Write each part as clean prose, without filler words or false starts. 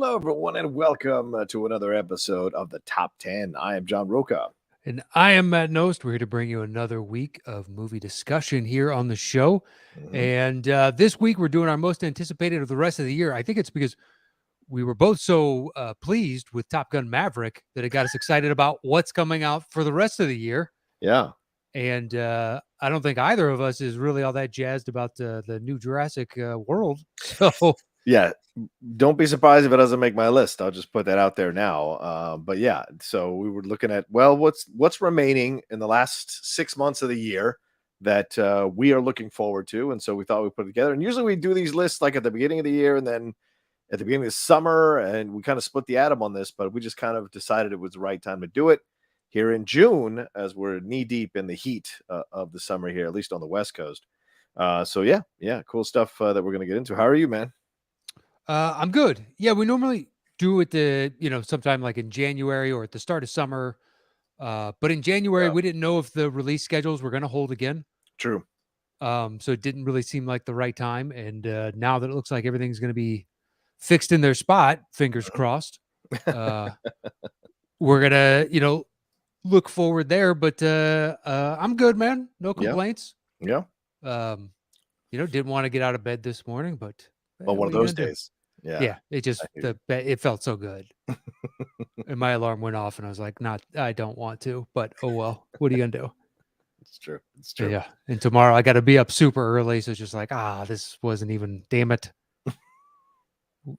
Hello, everyone, and welcome to another episode of the Top 10. I am John Rocha. And I am Matt Knost. We're here to bring you another week of movie discussion here on the show. And this week, we're doing our most anticipated of the rest of the year. I think it's because we were both so pleased with Top Gun Maverick that it got us excited about what's coming out for the rest of the year. Yeah. And I don't think either of us is really all that jazzed about the new Jurassic World. So, yeah, don't be surprised if it doesn't make my list. I'll just put that out there now. But yeah, so we were looking at, well, what's remaining in the last 6 months of the year that we are looking forward to. And so we thought we'd put it together. And usually we do these lists like at the beginning of the year and then at the beginning of the summer. And we kind of split the atom on this, but we just kind of decided it was the right time to do it here in June, as we're knee deep in the heat of the summer here, at least on the West Coast. So yeah, cool stuff that we're going to get into. How are you, man? I'm good. Yeah, we normally do it sometime like in January or at the start of summer. But in January, we didn't know if the release schedules were going to hold again. True. So it didn't really seem like the right time. And now that it looks like everything's going to be fixed in their spot, fingers crossed, we're going to, look forward there. But I'm good, man. No complaints. Yeah. Didn't want to get out of bed this morning, but one of those days. Yeah. It just it felt so good. And my alarm went off and I was like, I don't want to, but oh well, what are you gonna do? It's true. Yeah. And tomorrow I gotta be up super early. So it's just like, this wasn't even, damn it.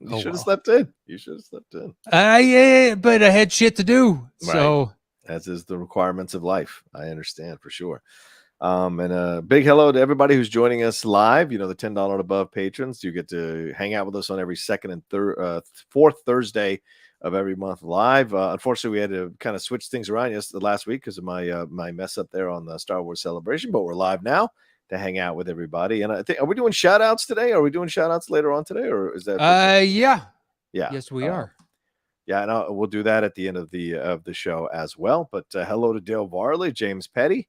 You should have slept in. Yeah, but I had shit to do. Right. So as is the requirements of life. I understand for sure. And a big hello to everybody who's joining us live. The $10 and above patrons. You get to hang out with us on every second and fourth Thursday of every month live. Unfortunately, we had to kind of switch things around last week because of my mess up there on the Star Wars Celebration. But we're live now to hang out with everybody. And I think, are we doing shout outs today? Are we doing shout outs later on today? Or is that? Yeah. Yeah. Yes, we are. Yeah, and we'll do that at the end of the show as well. But hello to Dale Varley, James Petty.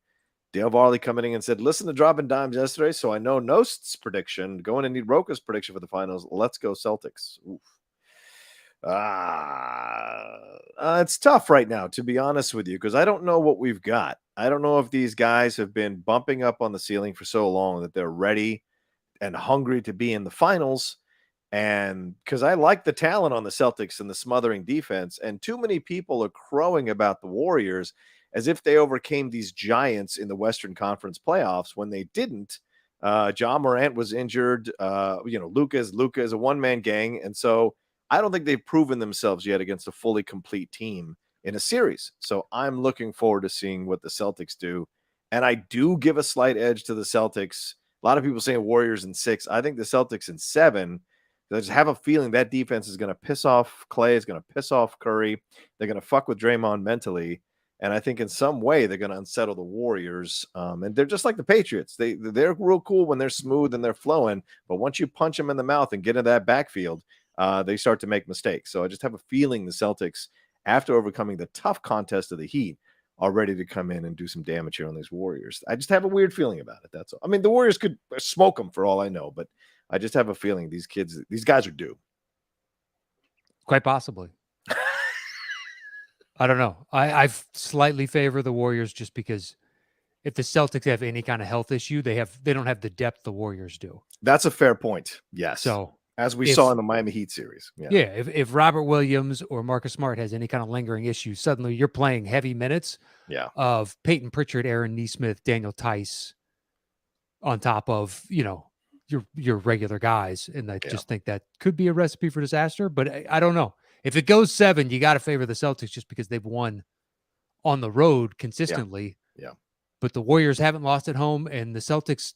Dale Varley coming in and said, listen to Dropping Dimes yesterday, so I know Knost's prediction. Going to need Rocha's prediction for the finals. Let's go Celtics. Oof. It's tough right now, to be honest with you, because I don't know what we've got. I don't know if these guys have been bumping up on the ceiling for so long that they're ready and hungry to be in the finals. And because I like the talent on the Celtics and the smothering defense, and too many people are crowing about the Warriors as if they overcame these giants in the Western Conference playoffs when they didn't. John Morant was injured. Luka is a one-man gang. And so I don't think they've proven themselves yet against a fully complete team in a series. So I'm looking forward to seeing what the Celtics do. And I do give a slight edge to the Celtics. A lot of people saying Warriors in 6. I think the Celtics in 7. I just have a feeling that defense is going to piss off Clay, is going to piss off Curry. They're going to fuck with Draymond mentally. And I think in some way they're going to unsettle the Warriors. And they're just like the Patriots. They're real cool when they're smooth and they're flowing. But once you punch them in the mouth and get into that backfield, they start to make mistakes. So I just have a feeling the Celtics, after overcoming the tough contest of the Heat, are ready to come in and do some damage here on these Warriors. I just have a weird feeling about it. That's all. I mean, the Warriors could smoke them for all I know, but I just have a feeling these guys are due. Quite possibly. I don't know. I slightly favor the Warriors just because if the Celtics have any kind of health issue, they don't have the depth the Warriors do. That's a fair point. Yes. So as we saw in the Miami Heat series. Yeah. If Robert Williams or Marcus Smart has any kind of lingering issues, suddenly you're playing heavy minutes of Peyton Pritchard, Aaron Nesmith, Daniel Tice on top of, your regular guys. And I just think that could be a recipe for disaster, but I don't know. If it goes 7, you got to favor the Celtics just because they've won on the road consistently. Yeah. But the Warriors haven't lost at home, and the Celtics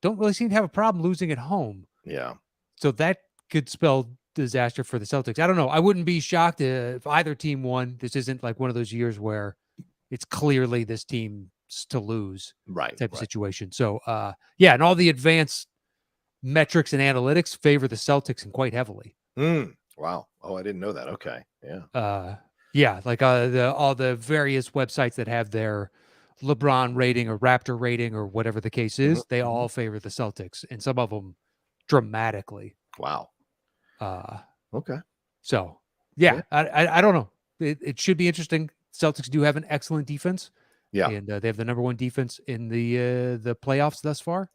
don't really seem to have a problem losing at home. Yeah. So that could spell disaster for the Celtics. I don't know. I wouldn't be shocked if either team won. This isn't like one of those years where it's clearly this team's to lose type of situation. So, and all the advanced metrics and analytics favor the Celtics and quite heavily. Wow. Oh, I didn't know that. Okay. Yeah. Like all the various websites that have their LeBron rating or Raptor rating or whatever the case is, they all favor the Celtics, and some of them dramatically. Wow. Okay. So Yeah, I don't know. It should be interesting. Celtics do have an excellent defense. Yeah. And they have the number one defense in the playoffs thus far.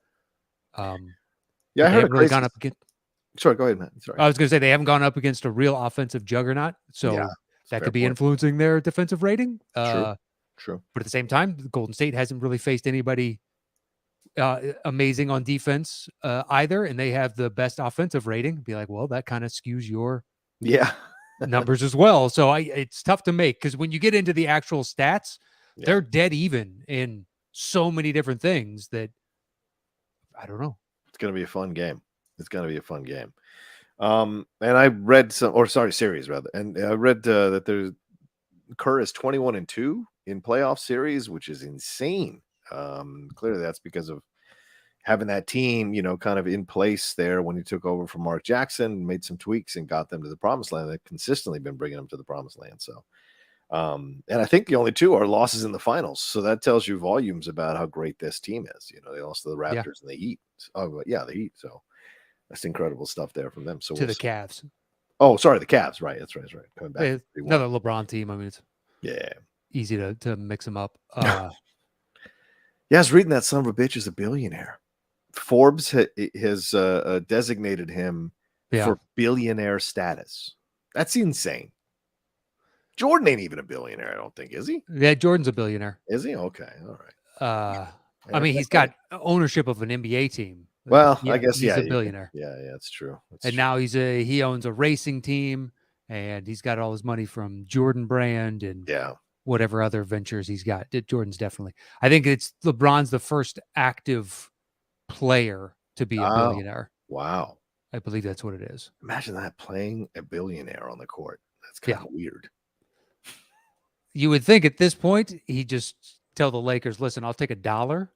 Yeah, But I they heard a haven't really crazy. gone up against. Sorry, go ahead, man. Sorry. I was going to say they haven't gone up against a real offensive juggernaut, Yeah, so that fair could be point. influencing their defensive rating. True. But True. at the same time, Golden State hasn't really faced anybody amazing on defense either, and they have the best offensive rating. Be like, well, that kind of skews your Yeah. numbers as well. So it's tough to make because when you get into the actual stats, Yeah. they're dead even in so many different things that I don't know. It's gonna be a fun game. It's gonna be a fun game. And I read series rather, and I read that there's Kerr is 21-2 in playoff series, which is insane. Clearly, that's because of having that team, kind of in place there when he took over from Mark Jackson, made some tweaks and got them to the promised land. They've consistently been bringing them to the promised land. So, and I think the only two are losses in the finals. So that tells you volumes about how great this team is. They lost to the Raptors and the Heat. The Heat. So that's incredible stuff there from them. So to the Cavs. Oh, sorry, the Cavs. Right. That's right. Coming back. Another LeBron team. I mean, it's easy to mix them up. Yeah, I was reading that son of a bitch is a billionaire. Forbes has designated him for billionaire status. That's insane. Jordan ain't even a billionaire, I don't think, is he? Yeah, Jordan's a billionaire. Is he? Okay, all right. I mean, he's got ownership of an NBA team. Well, I guess he's a billionaire. Yeah, it's true. Now he owns a racing team, and he's got all his money from Jordan Brand and whatever other ventures he's got. Jordan's definitely. I think LeBron's the first active player to be a billionaire. Wow. I believe that's what it is. Imagine that, playing a billionaire on the court. That's kind of weird. You would think at this point he just tell the Lakers, "Listen, I'll take $1."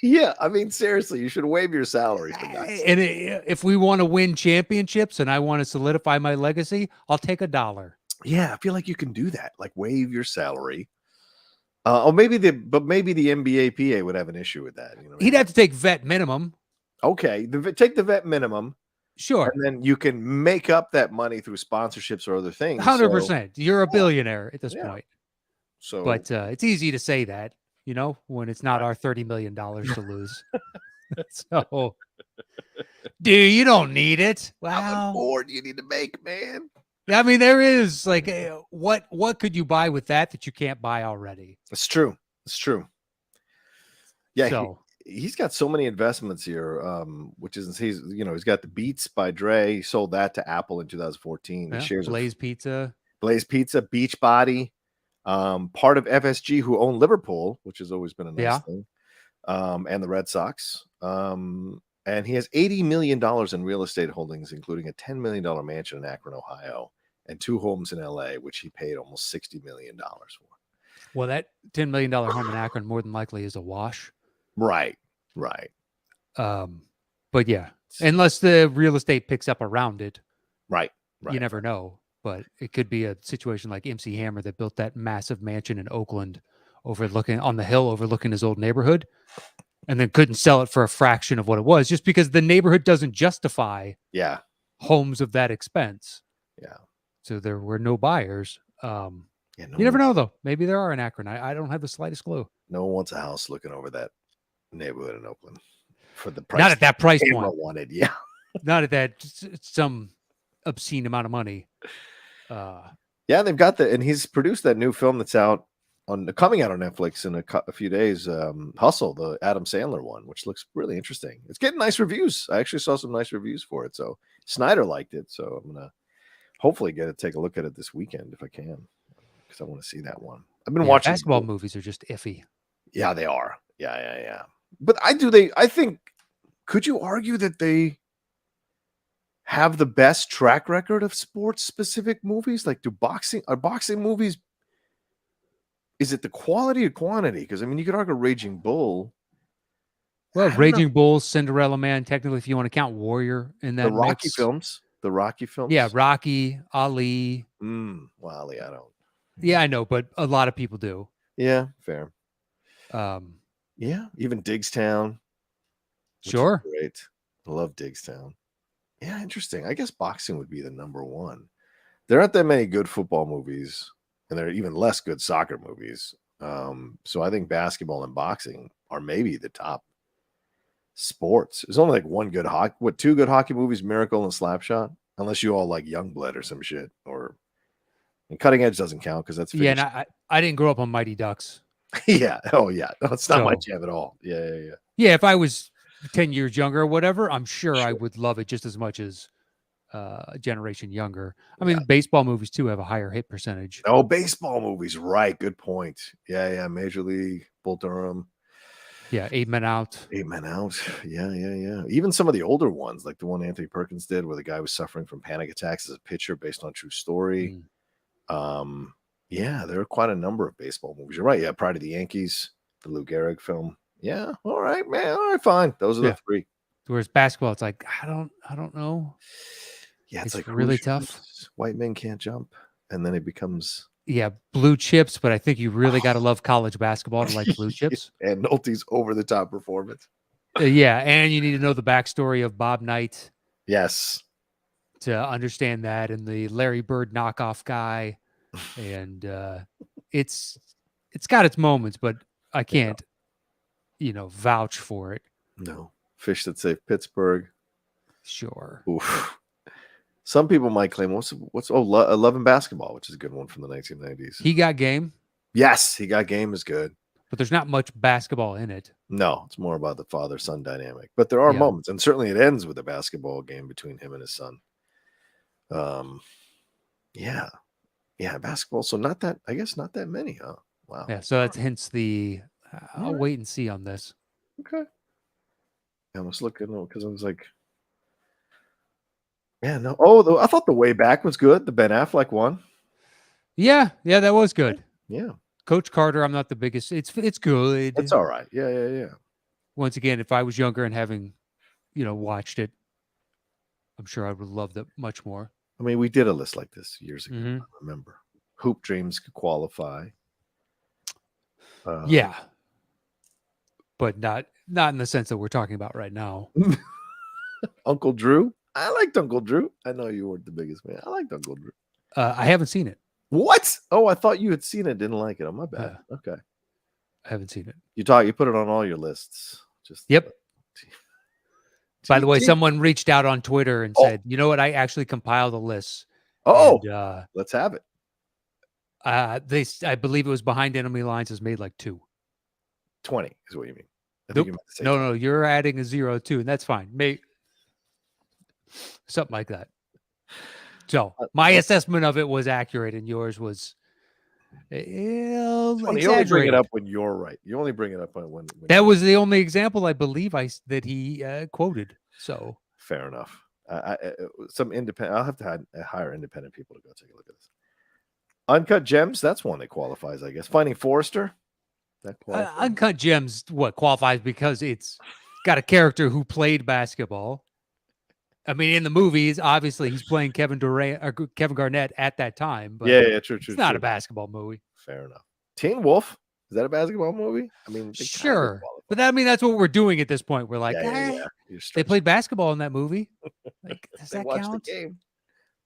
Yeah, I mean, seriously, you should waive your salary for that. And if we want to win championships and I want to solidify my legacy, I'll take $1. Yeah, I feel like you can do that. Like waive your salary. Maybe the NBA PA would have an issue with that. He'd have to take vet minimum. Okay, take the vet minimum. Sure. And then you can make up that money through sponsorships or other things. 100%. You're a billionaire at this point. So, but it's easy to say that, when it's not our $30 million to lose. So, dude, you don't need it. Wow. How much more do you need to make, man? I mean, there is like, what could you buy with that you can't buy already? It's true. It's true. Yeah. So, he's got so many investments here, which is he's got the Beats by Dre. He sold that to Apple in 2014. He shares Blaze Pizza, Beachbody, part of FSG, who own Liverpool, which has always been a nice thing, and the Red Sox. And he has $80 million in real estate holdings, including a $10 million mansion in Akron, Ohio, and 2 homes in LA, which he paid almost $60 million for. Well, that $10 million home in Akron more than likely is a wash. Right. But yeah, unless the real estate picks up around it, right. You never know. But it could be a situation like MC Hammer that built that massive mansion in Oakland, overlooking on the hill, overlooking his old neighborhood, and then couldn't sell it for a fraction of what it was, just because the neighborhood doesn't justify homes of that expense. Yeah. So there were no buyers. You never know though. Maybe there are in Akron. I don't have the slightest clue. No one wants a house looking over that neighborhood in Oakland for the price. Not at that price point. Wanted, Not at that some obscene amount of money. They've got and he's produced that new film that's coming out on Netflix in a few days. Hustle, the Adam Sandler one, which looks really interesting. It's getting nice reviews. I actually saw some nice reviews for it. So Snyder liked it. So I'm gonna hopefully take a look at it this weekend if I can, because I want to see that one. I've been watching basketball movies are just iffy. Yeah, they are. Yeah. But I think, could you argue that they have the best track record of sports specific movies? Like, are boxing movies, is it the quality or quantity? Because I mean, you could argue Raging Bull. Well, Raging Bull, Cinderella Man, technically, if you want to count Warrior in that Rocky films. The Rocky films. Yeah, Rocky, Ali. Well, Ali, I don't. Yeah, I know, but a lot of people do. Yeah, fair. Yeah, even Diggstown. Sure. Great. I love Diggstown. Yeah, interesting. I guess boxing would be the number one. There aren't that many good football movies, and there are even less good soccer movies. So I think basketball and boxing are maybe the top sports. There's only like one good hockey, two good hockey movies, Miracle and Slapshot, unless you all like Youngblood or some shit. And Cutting Edge doesn't count because that's yeah. And I didn't grow up on Mighty Ducks. Yeah. Oh yeah. No, it's not my jam at all. Yeah. Yeah. If I was 10 years younger or whatever, I'm sure I would love it just as much as a generation younger. I mean, baseball movies too have a higher hit percentage. Oh, baseball movies, right? Good point. Yeah. Major League, Bull Durham. Yeah, 8 Men Out. 8 Men Out. Yeah. Even some of the older ones, like the one Anthony Perkins did, where the guy was suffering from panic attacks as a pitcher, based on true story. Yeah, there are quite a number of baseball movies. You're right. Yeah, Pride of the Yankees, the Lou Gehrig film. Yeah, all right, man. All right, fine. Those are the three. Whereas basketball, it's like I don't know. Yeah, it's like really tough. White men can't jump, and then it becomes Blue Chips. But I think you really got to love college basketball to like Blue Chips. And Nolte's over the top performance. And you need to know the backstory of Bob Knight. Yes, to understand that, and the Larry Bird knockoff guy, and it's got its moments, but I can't, vouch for it. No. Fish That Saved Pittsburgh. Sure. Oof. Some people might claim Love and Basketball, which is a good one from the 1990s. He Got Game. Yes, He Got Game is good, but there's not much basketball in it. No, it's more about the father-son dynamic. But there are moments, and certainly it ends with a basketball game between him and his son. Yeah, basketball. So not that many, huh? Wow. Yeah, so that's hence the I'll wait and see on this. Okay. I was looking because I was like, yeah, no. Oh, I thought The Way Back was good. The Ben Affleck one. Yeah, that was good. Yeah. Coach Carter, I'm not the biggest. It's good. It's all right. Yeah. Once again, if I was younger and having, watched it, I'm sure I would love that much more. I mean, we did a list like this years ago. I remember. Hoop Dreams could qualify. Yeah. But not in the sense that we're talking about right now. Uncle Drew. I liked Uncle Drew. I know you weren't the biggest fan. I liked Uncle Drew. I haven't seen it. What? Oh, I thought you had seen it. Didn't like it. Oh, my bad. Okay. I haven't seen it. You put it on all your lists. Yep. By the way, someone reached out on Twitter and said, "You know what? I actually compiled a list." Oh, let's have it. I believe it was Behind Enemy Lines has made like 2. 20 is what you mean. Nope. No, you're adding a 0 too, and that's fine. Something like that. So my assessment of it was accurate, and yours was you only bring it up when you're right. You only bring it up when that was the only example I believe that he quoted. So fair enough. Some independent. I'll have to hire independent people to go take a look at this. Uncut Gems. That's one that qualifies, I guess. Finding Forrester. Uncut Gems. What qualifies because it's got a character who played basketball. I mean, in the movies, obviously he's playing Kevin Garnett at that time. But yeah, true. It's not a basketball movie. Fair enough. Teen Wolf, is that a basketball movie? I mean, sure, but that's what we're doing at this point. We're like, they played basketball in that movie. Like, does that count? The game.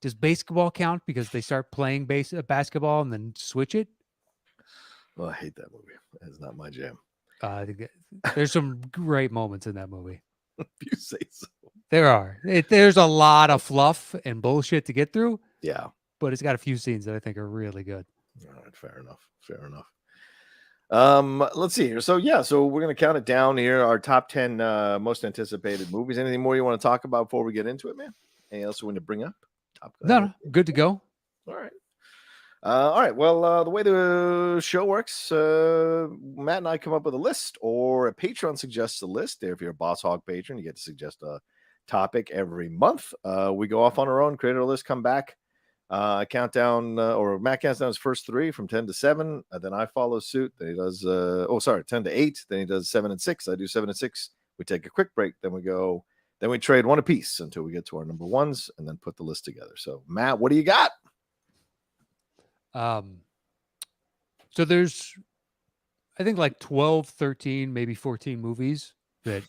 Does basketball count because they start playing basketball and then switch it? Well, I hate that movie. It's not my jam. There's some great moments in that movie. You say so. There are. There's a lot of fluff and bullshit to get through. Yeah. But it's got a few scenes that I think are really good. All right. Fair enough. Let's see here. So we're going to count it down here. Our top 10 most anticipated movies. Anything more you want to talk about before we get into it, man? Anything else you want to bring up? No. Good to go. All right. Well, the way the show works, Matt and I come up with a list, or a patron suggests a list. If you're a Boss Hog patron, you get to suggest a topic every month. We go off on our own, create our list, come back, countdown, or Matt counts down his first 3 from 10 to 7. Then I follow suit. Then he does 10 to 8. Then he does 7 and 6. I do 7 and 6. We take a quick break. Then we trade one apiece until we get to our number ones, and then put the list together. So Matt, what do you got? So there's, I think, like 12, 13, maybe 14 movies that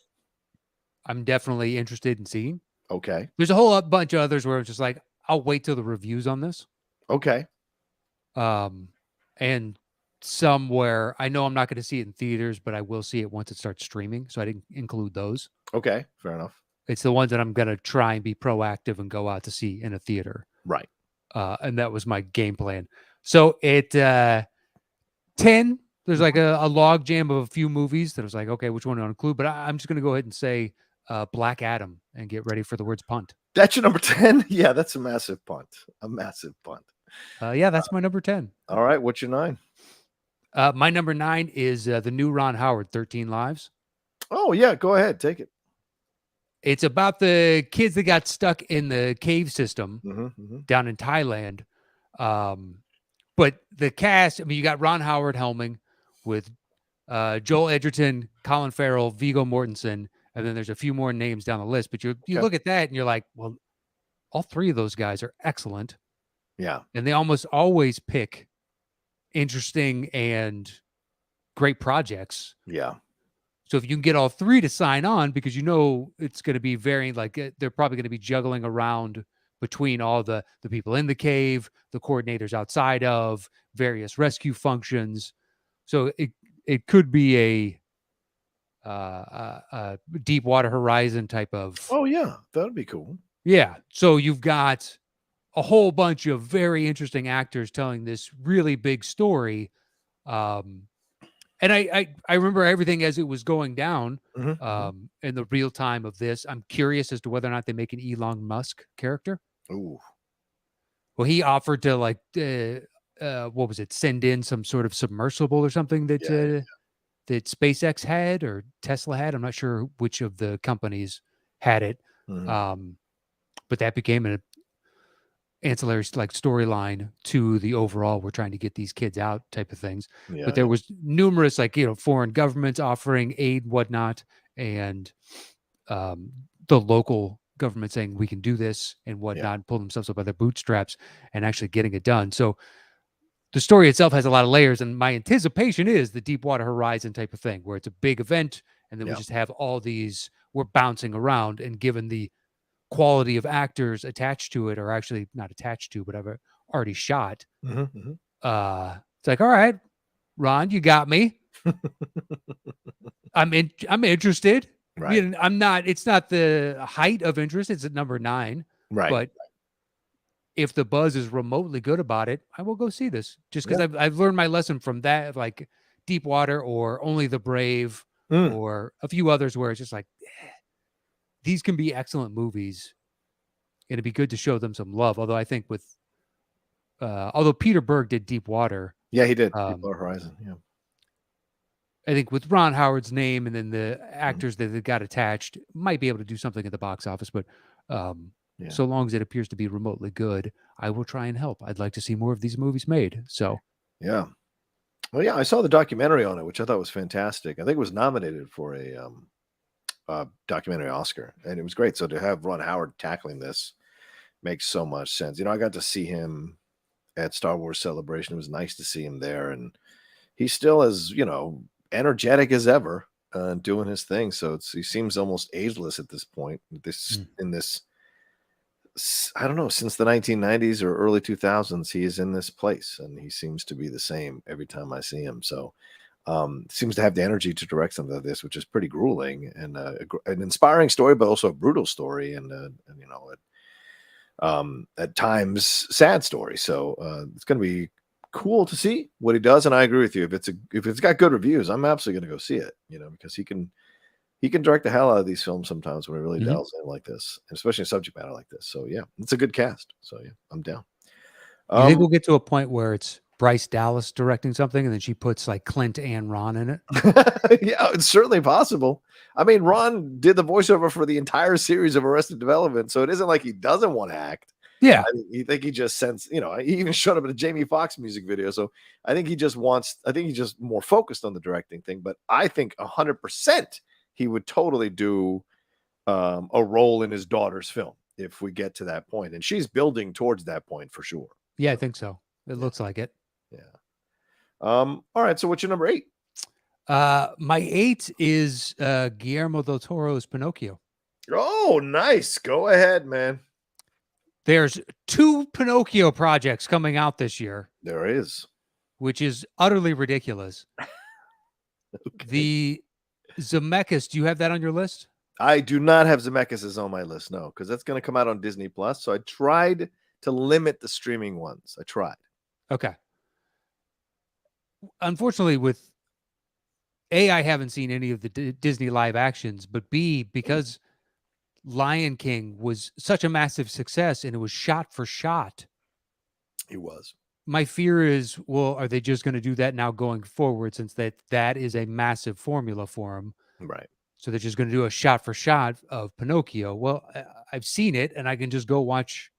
I'm definitely interested in seeing. Okay. There's a whole bunch of others where it's just like, I'll wait till the reviews on this. Okay. And somewhere I know I'm not going to see it in theaters, but I will see it once it starts streaming. So I didn't include those. Okay. Fair enough. It's the ones that I'm going to try and be proactive and go out to see in a theater. Right. And that was my game plan. So at 10, there's like a log jam of a few movies that I was like, okay, which one to include? But I'm just going to go ahead and say Black Adam and get ready for the words punt. That's your number 10? Yeah, that's a massive punt. A massive punt. Yeah, that's my number 10. All right. What's your 9? My number 9 is the new Ron Howard, 13 Lives. Oh, yeah. Go ahead. Take it. It's about the kids that got stuck in the cave system down in Thailand. But the cast, I mean, you got Ron Howard helming with Joel Edgerton, Colin Farrell, Viggo Mortensen, and then there's a few more names down the list. But you look at that and you're like, well, all three of those guys are excellent. Yeah. And they almost always pick interesting and great projects. Yeah. So if you can get all three to sign on, because it's going to be varying, like they're probably going to be juggling around between all the people in the cave, the coordinators outside of various rescue functions. So it could be a Deepwater Horizon type of. Oh yeah, that'd be cool. Yeah. So you've got a whole bunch of very interesting actors telling this really big story. And I remember everything as it was going down in the real time of this. I'm curious as to whether or not they make an Elon Musk character. Ooh. Well, he offered to what was it? Send in some sort of submersible or something that that SpaceX had or Tesla had. I'm not sure which of the companies had it. But that became an ancillary like storyline to the overall we're trying to get these kids out type of things. But there was numerous foreign governments offering aid, whatnot, and the local government saying we can do this and whatnot, and pull themselves up by their bootstraps and actually getting it done. So the story itself has a lot of layers, and my anticipation is the Deepwater Horizon type of thing, where it's a big event, and then we just have all these, we're bouncing around, and given the quality of actors attached to it, or actually not attached to, but I've already shot. It's like, all right, Ron, you got me. I'm interested. Right. I'm not. It's not the height of interest. It's at number 9. Right. But if the buzz is remotely good about it, I will go see this. Just because I've learned my lesson from that, like Deepwater or Only the Brave or a few others, where it's just like, these can be excellent movies. It'd be good to show them some love. Although I think although Peter Berg did Deepwater. Yeah, he did. Deepwater Horizon. Yeah. I think with Ron Howard's name and then the actors that got attached, might be able to do something at the box office. But so long as it appears to be remotely good, I will try and help. I'd like to see more of these movies made. So yeah. Well, yeah, I saw the documentary on it, which I thought was fantastic. I think it was nominated for a documentary Oscar, and it was great. So to have Ron Howard tackling this makes so much sense. I got to see him at Star Wars Celebration. It was nice to see him there, and he's still as energetic as ever, doing his thing. So he seems almost ageless at this point. I don't know, since the 1990s or early 2000s, he is in this place, and he seems to be the same every time I see him. So seems to have the energy to direct something like this, which is pretty grueling and an inspiring story, but also a brutal story, and at times sad story. So it's going to be cool to see what he does. And I agree with you. If it's got good reviews, I'm absolutely going to go see it, because he can direct the hell out of these films sometimes when he really delves in like this, especially a subject matter like this. So yeah, it's a good cast. So yeah, I'm down. You think we'll get to a point where it's Bryce Dallas directing something and then she puts like Clint and Ron in it? Yeah, it's certainly possible. I mean, Ron did the voiceover for the entire series of Arrested Development, so it isn't like he doesn't want to act. Yeah. I think he just sends, he even showed up in a Jamie Foxx music video. So I think he's just more focused on the directing thing. But I think 100% he would totally do a role in his daughter's film if we get to that point. And she's building towards that point for sure. Yeah, I think so. It looks like it. Yeah. All right. So what's your number 8? My 8 is Guillermo del Toro's Pinocchio. Oh, nice. Go ahead, man. There's 2 Pinocchio projects coming out this year. There is. Which is utterly ridiculous. Okay. The Zemeckis, do you have that on your list? I do not have Zemeckis on my list, no, because that's going to come out on Disney Plus. So I tried to limit the streaming ones. I tried. Okay. Unfortunately, with A, I haven't seen any of the Disney live actions, but B, because Lion King was such a massive success and it was shot for shot. It was. My fear is, well, are they just going to do that now going forward, since that is a massive formula for them? Right. So they're just going to do a shot for shot of Pinocchio. Well, I've seen it, and I can just go watch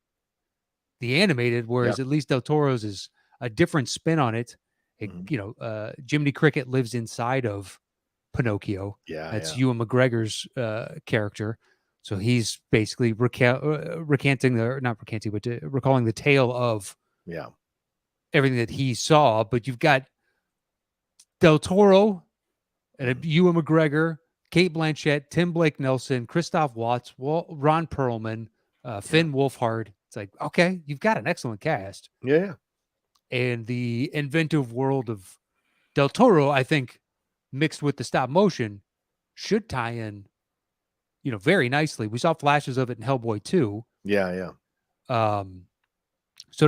the animated, whereas at least Del Toro's is a different spin on it. Jiminy Cricket lives inside of Pinocchio. Yeah. That's Ewan McGregor's character. So he's basically recalling the tale of everything that he saw. But you've got Del Toro and Ewan McGregor, Kate Blanchett, Tim Blake Nelson, Christoph Waltz, Ron Perlman, Finn Wolfhard. It's like, okay, you've got an excellent cast. Yeah. And the inventive world of Del Toro, I think, mixed with the stop motion, should tie in, very nicely. We saw flashes of it in Hellboy 2. Yeah. So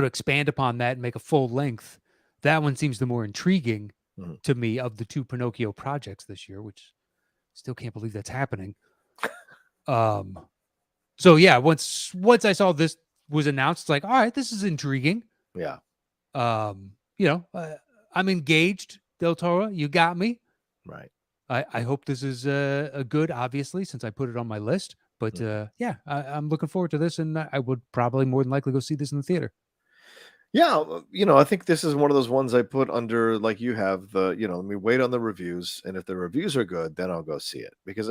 to expand upon that and make a full length, that one seems the more intriguing to me of the 2 Pinocchio projects this year, which still can't believe that's happening. So yeah, once I saw this was announced, it's like, all right, this is intriguing. Yeah. I'm engaged, Del Toro. You got me. Right. I hope this is a good, obviously, since I put it on my list. But I'm looking forward to this, and I would probably more than likely go see this in the theater. Yeah, I think this is one of those ones I put under, like you have, let me wait on the reviews, and if the reviews are good, then I'll go see it. Because,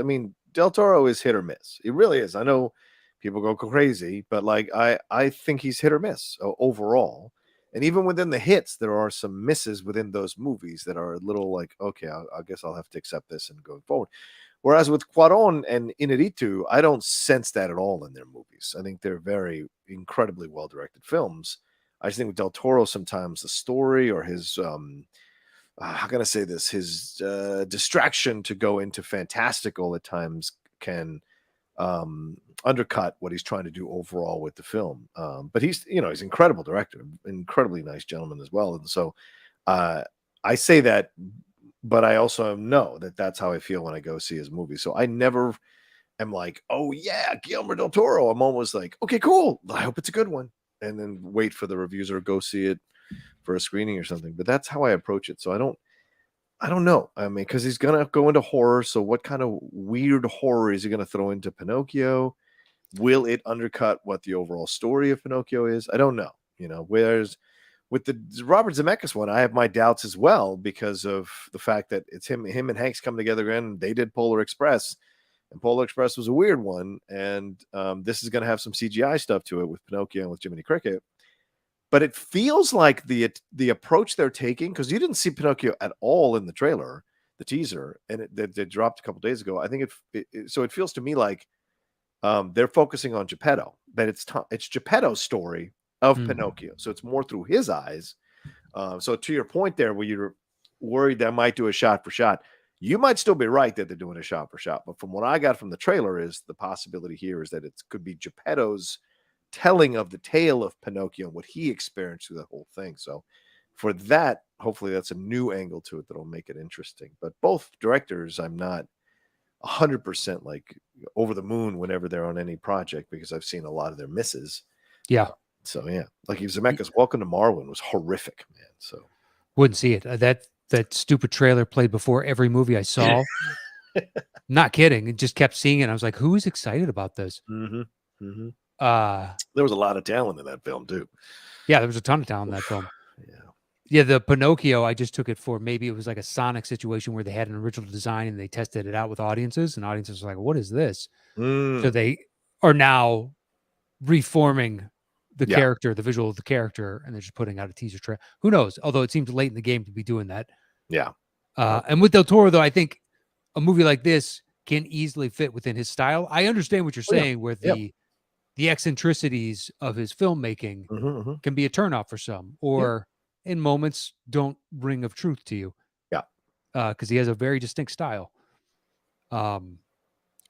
Del Toro is hit or miss. He really is. I know people go crazy, but, like, I think he's hit or miss overall. And even within the hits, there are some misses within those movies that are a little like, okay, I guess I'll have to accept this and go forward. Whereas with Cuarón and Inarritu, I don't sense that at all in their movies. I think they're very incredibly well-directed films. I just think with Del Toro, sometimes the story or his, how can I say this? His distraction to go into fantastical at times can undercut what he's trying to do overall with the film. But he's an incredible director, incredibly nice gentleman as well. And so I say that, but I also know that that's how I feel when I go see his movie. So I never am like, oh yeah, Guillermo del Toro. I'm always like, okay, cool. I hope it's a good one. And then wait for the reviews or go see it for a screening or something. But that's how I approach it. So I don't know. Because he's gonna go into horror. So what kind of weird horror is he gonna throw into Pinocchio? Will it undercut what the overall story of Pinocchio is? I don't know. Whereas with the Robert Zemeckis one, I have my doubts as well because of the fact that it's him and Hanks come together again. And they did Polar Express. And Polar Express was a weird one, and this is going to have some CGI stuff to it with Pinocchio and with Jiminy Cricket. But it feels like the approach they're taking, because you didn't see Pinocchio at all in the trailer, the teaser, and it dropped a couple days ago. I think so it feels to me like they're focusing on Geppetto, that it's Geppetto's story of Pinocchio, so it's more through his eyes. So to your point there, where you're worried that I might do a shot for shot, you might still be right that they're doing a shot for shot. But from what I got from the trailer is the possibility here is that it could be Geppetto's telling of the tale of Pinocchio and what he experienced through the whole thing. So for that, hopefully that's a new angle to it that'll make it interesting. But both directors, I'm not 100% like over the moon whenever they're on any project, because I've seen a lot of their misses. Yeah. So yeah, like Zemeckis' Welcome to Marwen was horrific, man. So wouldn't see it. That stupid trailer played before every movie I saw. Not kidding. It just kept seeing it. I was like, who is excited about this? Mm-hmm. Mm-hmm. There was a lot of talent in that film too. Yeah, there was a ton of talent in that film. Yeah. Yeah, the Pinocchio, I just took it for maybe it was like a Sonic situation where they had an original design and they tested it out with audiences, and audiences were like, what is this? So they are now reforming the character, the visual of the character, and they're just putting out a teaser trailer. Who knows? Although it seems late in the game to be doing that. Yeah. And with Del Toro, though, I think a movie like this can easily fit within his style. I understand what you're saying, where the the eccentricities of his filmmaking can be a turnoff for some, or in moments don't ring of truth to you. Yeah. Because he has a very distinct style. I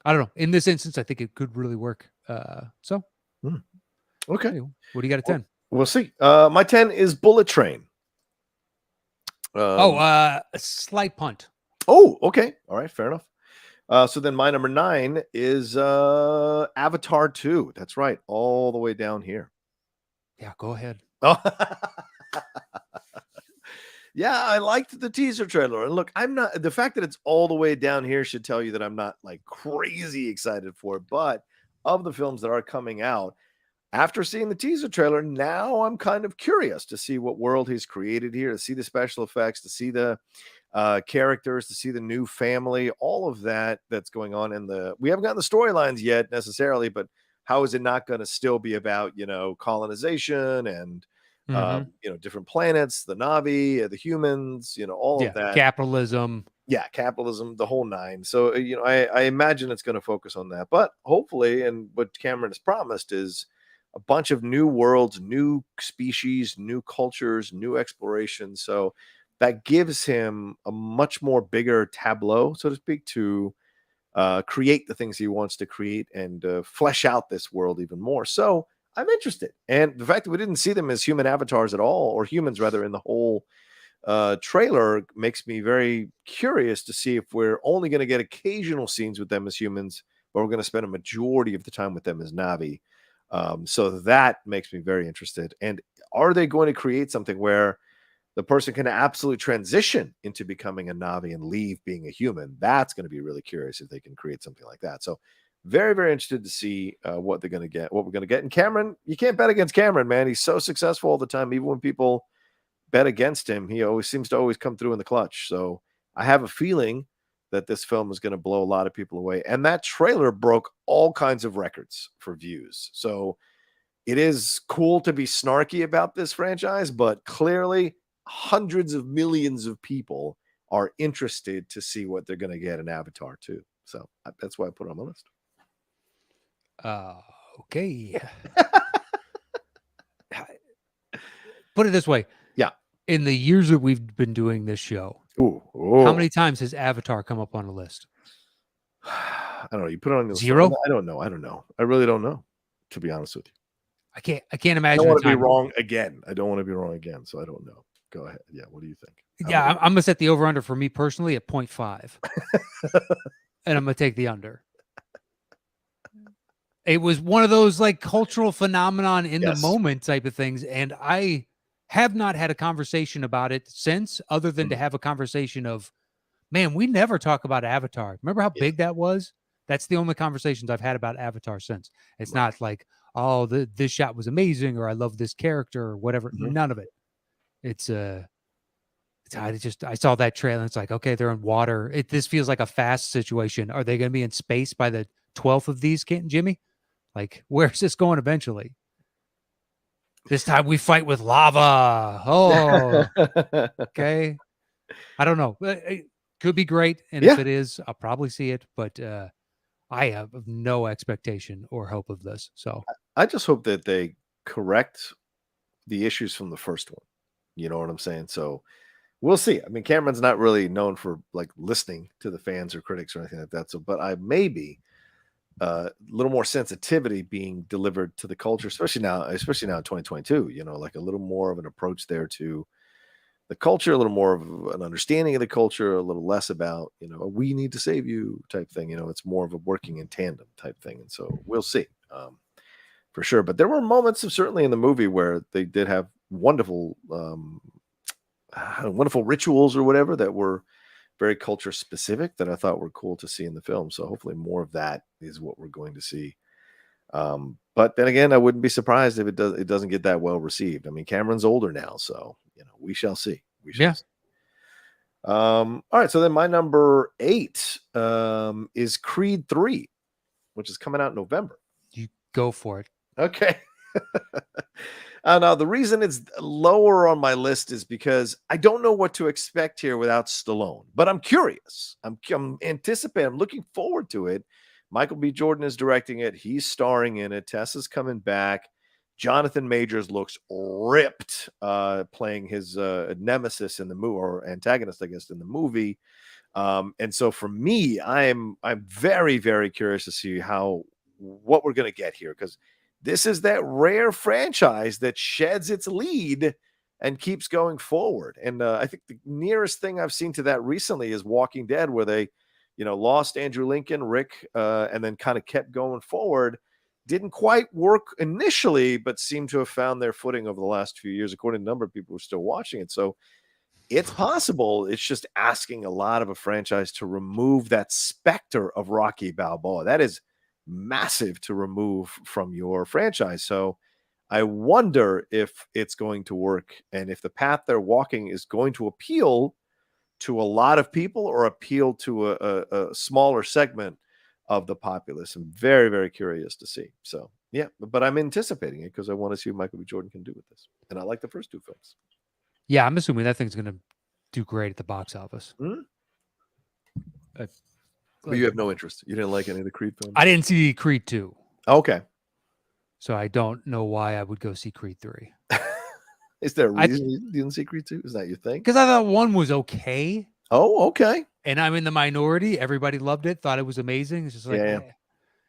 don't know. In this instance, I think it could really work. Okay. Anyway, what do you got at 10? We'll see. My 10 is Bullet Train. A slight punt. Oh, okay. All right. Fair enough. So then my number 9 is Avatar 2. That's right. All the way down here. Yeah, go ahead. Oh. Yeah, I liked the teaser trailer. And look, the fact that it's all the way down here should tell you that I'm not like crazy excited for it. But of the films that are coming out, after seeing the teaser trailer, now I'm kind of curious to see what world he's created here, to see the special effects, to see the characters, to see the new family, all of that's going on we haven't gotten the storylines yet necessarily, but how is it not going to still be about, colonization and different planets, the Na'vi, the humans, all of that. Capitalism. Yeah, capitalism, the whole nine. So, I imagine it's going to focus on that. But hopefully, and what Cameron has promised is a bunch of new worlds, new species, new cultures, new exploration. So that gives him a much more bigger tableau, so to speak, to create the things he wants to create and flesh out this world even more. So I'm interested. And the fact that we didn't see them as human avatars at all, or humans rather, in the whole trailer makes me very curious to see if we're only going to get occasional scenes with them as humans, but we're going to spend a majority of the time with them as Na'vi. So that makes me very interested. And are they going to create something where the person can absolutely transition into becoming a Na'vi and leave being a human? That's going to be really curious if they can create something like that. So very, very interested to see what they're going to get, what we're going to get. And Cameron, you can't bet against Cameron, man. He's so successful all the time. Even when people bet against him, he always seems to come through in the clutch. So I have a feeling that this film is going to blow a lot of people away. And that trailer broke all kinds of records for views. So it is cool to be snarky about this franchise, but clearly hundreds of millions of people are interested to see what they're going to get in Avatar 2. So that's why I put it on the list. Okay. Put it this way. Yeah. In the years that we've been doing this show, how many times has Avatar come up on a list? I don't know. You put it on the 0? I don't know. I really don't know, to be honest with you. I can't imagine. I don't want to be wrong again. So I don't know. Go ahead. Yeah. What do you think? I'm going to set the over-under for me personally at 0.5. And I'm going to take the under. It was one of those like cultural phenomenon in the moment type of things. And I have not had a conversation about it since, other than to have a conversation of, man, we never talk about Avatar. Remember how big that was? That's the only conversations I've had about Avatar since. It's not like, oh, this shot was amazing, or I love this character, or whatever. None of it. I saw that trailer. It's like, okay, they're in water. This feels like a fast situation. Are they going to be in space by the 12th of these, Kent and Jimmy? Like, where's this going eventually? This time we fight with lava. Oh, okay. I don't know. It could be great. And if it is, I'll probably see it. But I have no expectation or hope of this. So I just hope that they correct the issues from the first one. You know what I'm saying? So we'll see. I mean, Cameron's not really known for like listening to the fans or critics or anything like that. So, but I maybe a little more sensitivity being delivered to the culture, especially now in 2022, like a little more of an approach there to the culture, a little more of an understanding of the culture, a little less about, we need to save you type thing. It's more of a working in tandem type thing. And so we'll see for sure. But there were moments certainly in the movie where they did have wonderful rituals or whatever that were very culture specific that I thought were cool to see in the film. So hopefully more of that is what we're going to see. But then again, I wouldn't be surprised if it doesn't get that well received. I mean, Cameron's older now, so we shall see. See. All right. So then my number 8 is Creed 3, which is coming out in November. You go for it. Okay. Now, the reason it's lower on my list is because I don't know what to expect here without Stallone, but I'm curious. I'm anticipating. I'm looking forward to it Michael B. Jordan is directing it. He's starring in it. Tessa's coming back. Jonathan Majors looks ripped, playing his nemesis in the movie, or antagonist, I guess, in the movie. And so for me, I'm very, very curious to see what we're going to get here, because this is that rare franchise that sheds its lead and keeps going forward. And I think the nearest thing I've seen to that recently is Walking Dead, where they, lost Andrew Lincoln, Rick, and then kind of kept going forward. Didn't quite work initially, but seem to have found their footing over the last few years, according to a number of people who are still watching it. So it's possible. It's just asking a lot of a franchise to remove that specter of Rocky Balboa. That is massive to remove from your franchise. So I wonder if it's going to work, and if the path they're walking is going to appeal to a lot of people or appeal to a smaller segment of the populace. I'm very, very curious to see. So yeah, but I'm anticipating it because I want to see what Michael B. Jordan can do with this. And I like the first two films. Yeah, I'm assuming that thing's going to do great at the box office. But you have no interest. You didn't like any of the Creed films? I didn't see Creed 2. Okay. So I don't know why I would go see Creed 3. Is there a reason you didn't see Creed 2? Is that your thing? Because I thought 1 was okay. Oh, okay. And I'm in the minority. Everybody loved it, thought it was amazing. It's just like,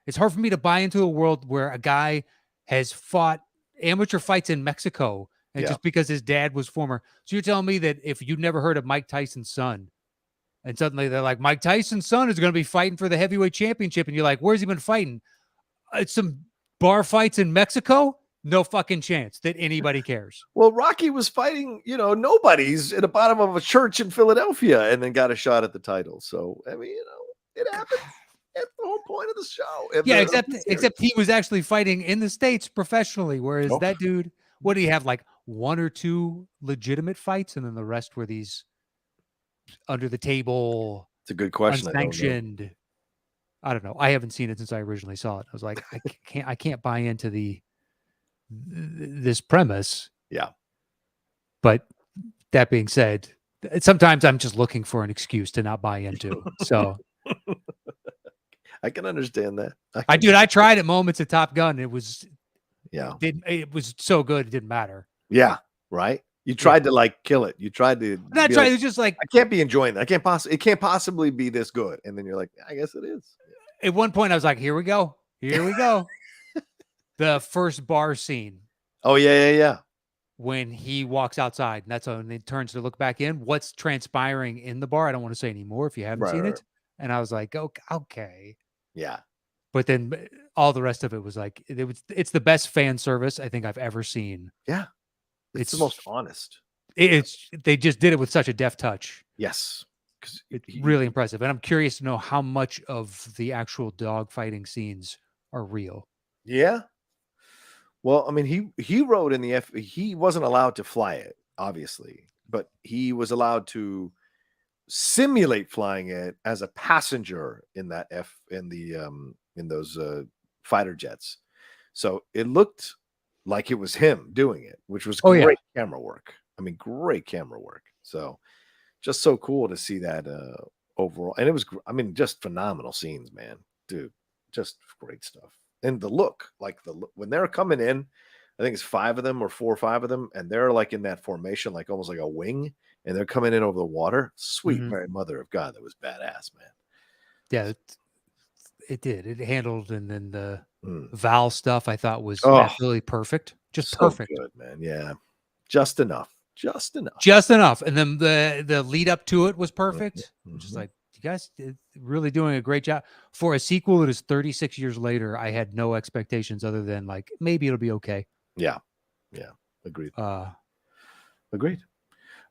It's hard for me to buy into a world where a guy has fought amateur fights in Mexico, and just because his dad was former. So you're telling me that if you'd never heard of Mike Tyson's son, and suddenly they're like, Mike Tyson's son is going to be fighting for the heavyweight championship, and you're like, where's he been fighting? It's some bar fights in Mexico? No fucking chance that anybody cares. Well, Rocky was fighting, nobodies at the bottom of a church in Philadelphia, and then got a shot at the title. So, I mean, it happens. That's the whole point of the show. Yeah, except he was actually fighting in the States professionally, whereas that dude, what do you have, like 1 or 2 legitimate fights, and then the rest were these under the table. It's a good question. Unsanctioned. I don't know. I haven't seen it since I originally saw it. I was like, I can't buy into this premise. Yeah. But that being said, sometimes I'm just looking for an excuse to not buy into. So I can understand that. I tried at moments at Top Gun. It was it was so good it didn't matter. Yeah, right. You tried to kill it. You tried to. Not try to just I can't be enjoying that. It can't possibly be this good. And then you're like, I guess it is. At one point, I was like, here we go. The first bar scene. Oh yeah. When he walks outside, and that's when he turns to look back in. What's transpiring in the bar? I don't want to say anymore if you haven't seen it. And I was like, okay. Yeah. But then all the rest of it was like, it's the best fan service I think I've ever seen. Yeah. It's the most honest. They just did it with such a deft touch. Yes. It's really impressive. And I'm curious to know how much of the actual dog fighting scenes are real. Yeah. Well, I mean, he rode in the he wasn't allowed to fly it, obviously, but he was allowed to simulate flying it as a passenger in those fighter jets. So it looked like it was him doing it, which was great camera work. I mean, great camera work. So just so cool to see that overall. And it was, I mean, just phenomenal scenes, man. Dude, just great stuff. And the look, when they're coming in, I think it's 5 of them or 4 or 5 of them, and they're like in that formation, like almost like a wing, and they're coming in over the water. Sweet Mary Mother of God, that was badass, man. Yeah, it did. It handled, and then the Val stuff I thought was really perfect. Just so perfect. Good, man. Yeah. Just enough. And then the lead up to it was perfect. Just like, you guys really doing a great job. For a sequel that is 36 years later, I had no expectations other than like, maybe it'll be okay. Yeah. Agreed. Agreed.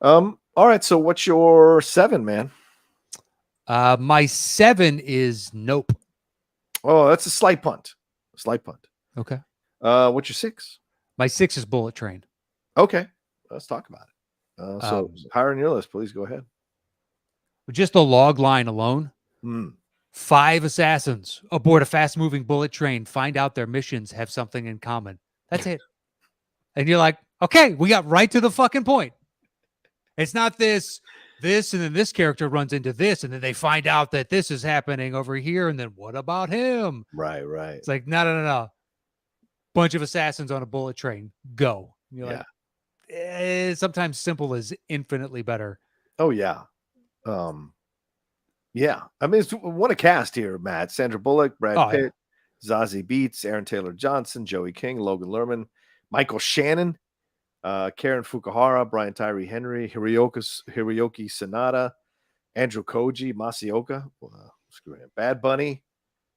All right. So what's your 7, man? My 7 is Nope. Oh, that's a slight punt. Okay. What's your 6? My 6 is Bullet Train. Okay. Let's talk about it. So higher on your list, please go ahead. Just the log line alone. 5 assassins aboard a fast-moving bullet train find out their missions have something in common. That's it. And you're like, okay, we got right to the fucking point. It's not this this, and then this character runs into this, and then they find out that this is happening over here, and then what about him? Right. It's like, no. Bunch of assassins on a bullet train. Go. And you're like, sometimes simple is infinitely better. Oh, yeah. Yeah. I mean, what a cast here, Matt. Sandra Bullock, Brad Pitt, Zazie Beetz, Aaron Taylor Johnson, Joey King, Logan Lerman, Michael Shannon, Karen Fukuhara, Brian Tyree Henry, Hiroyuki Sanada, Andrew Koji, Masaoka, Bad Bunny.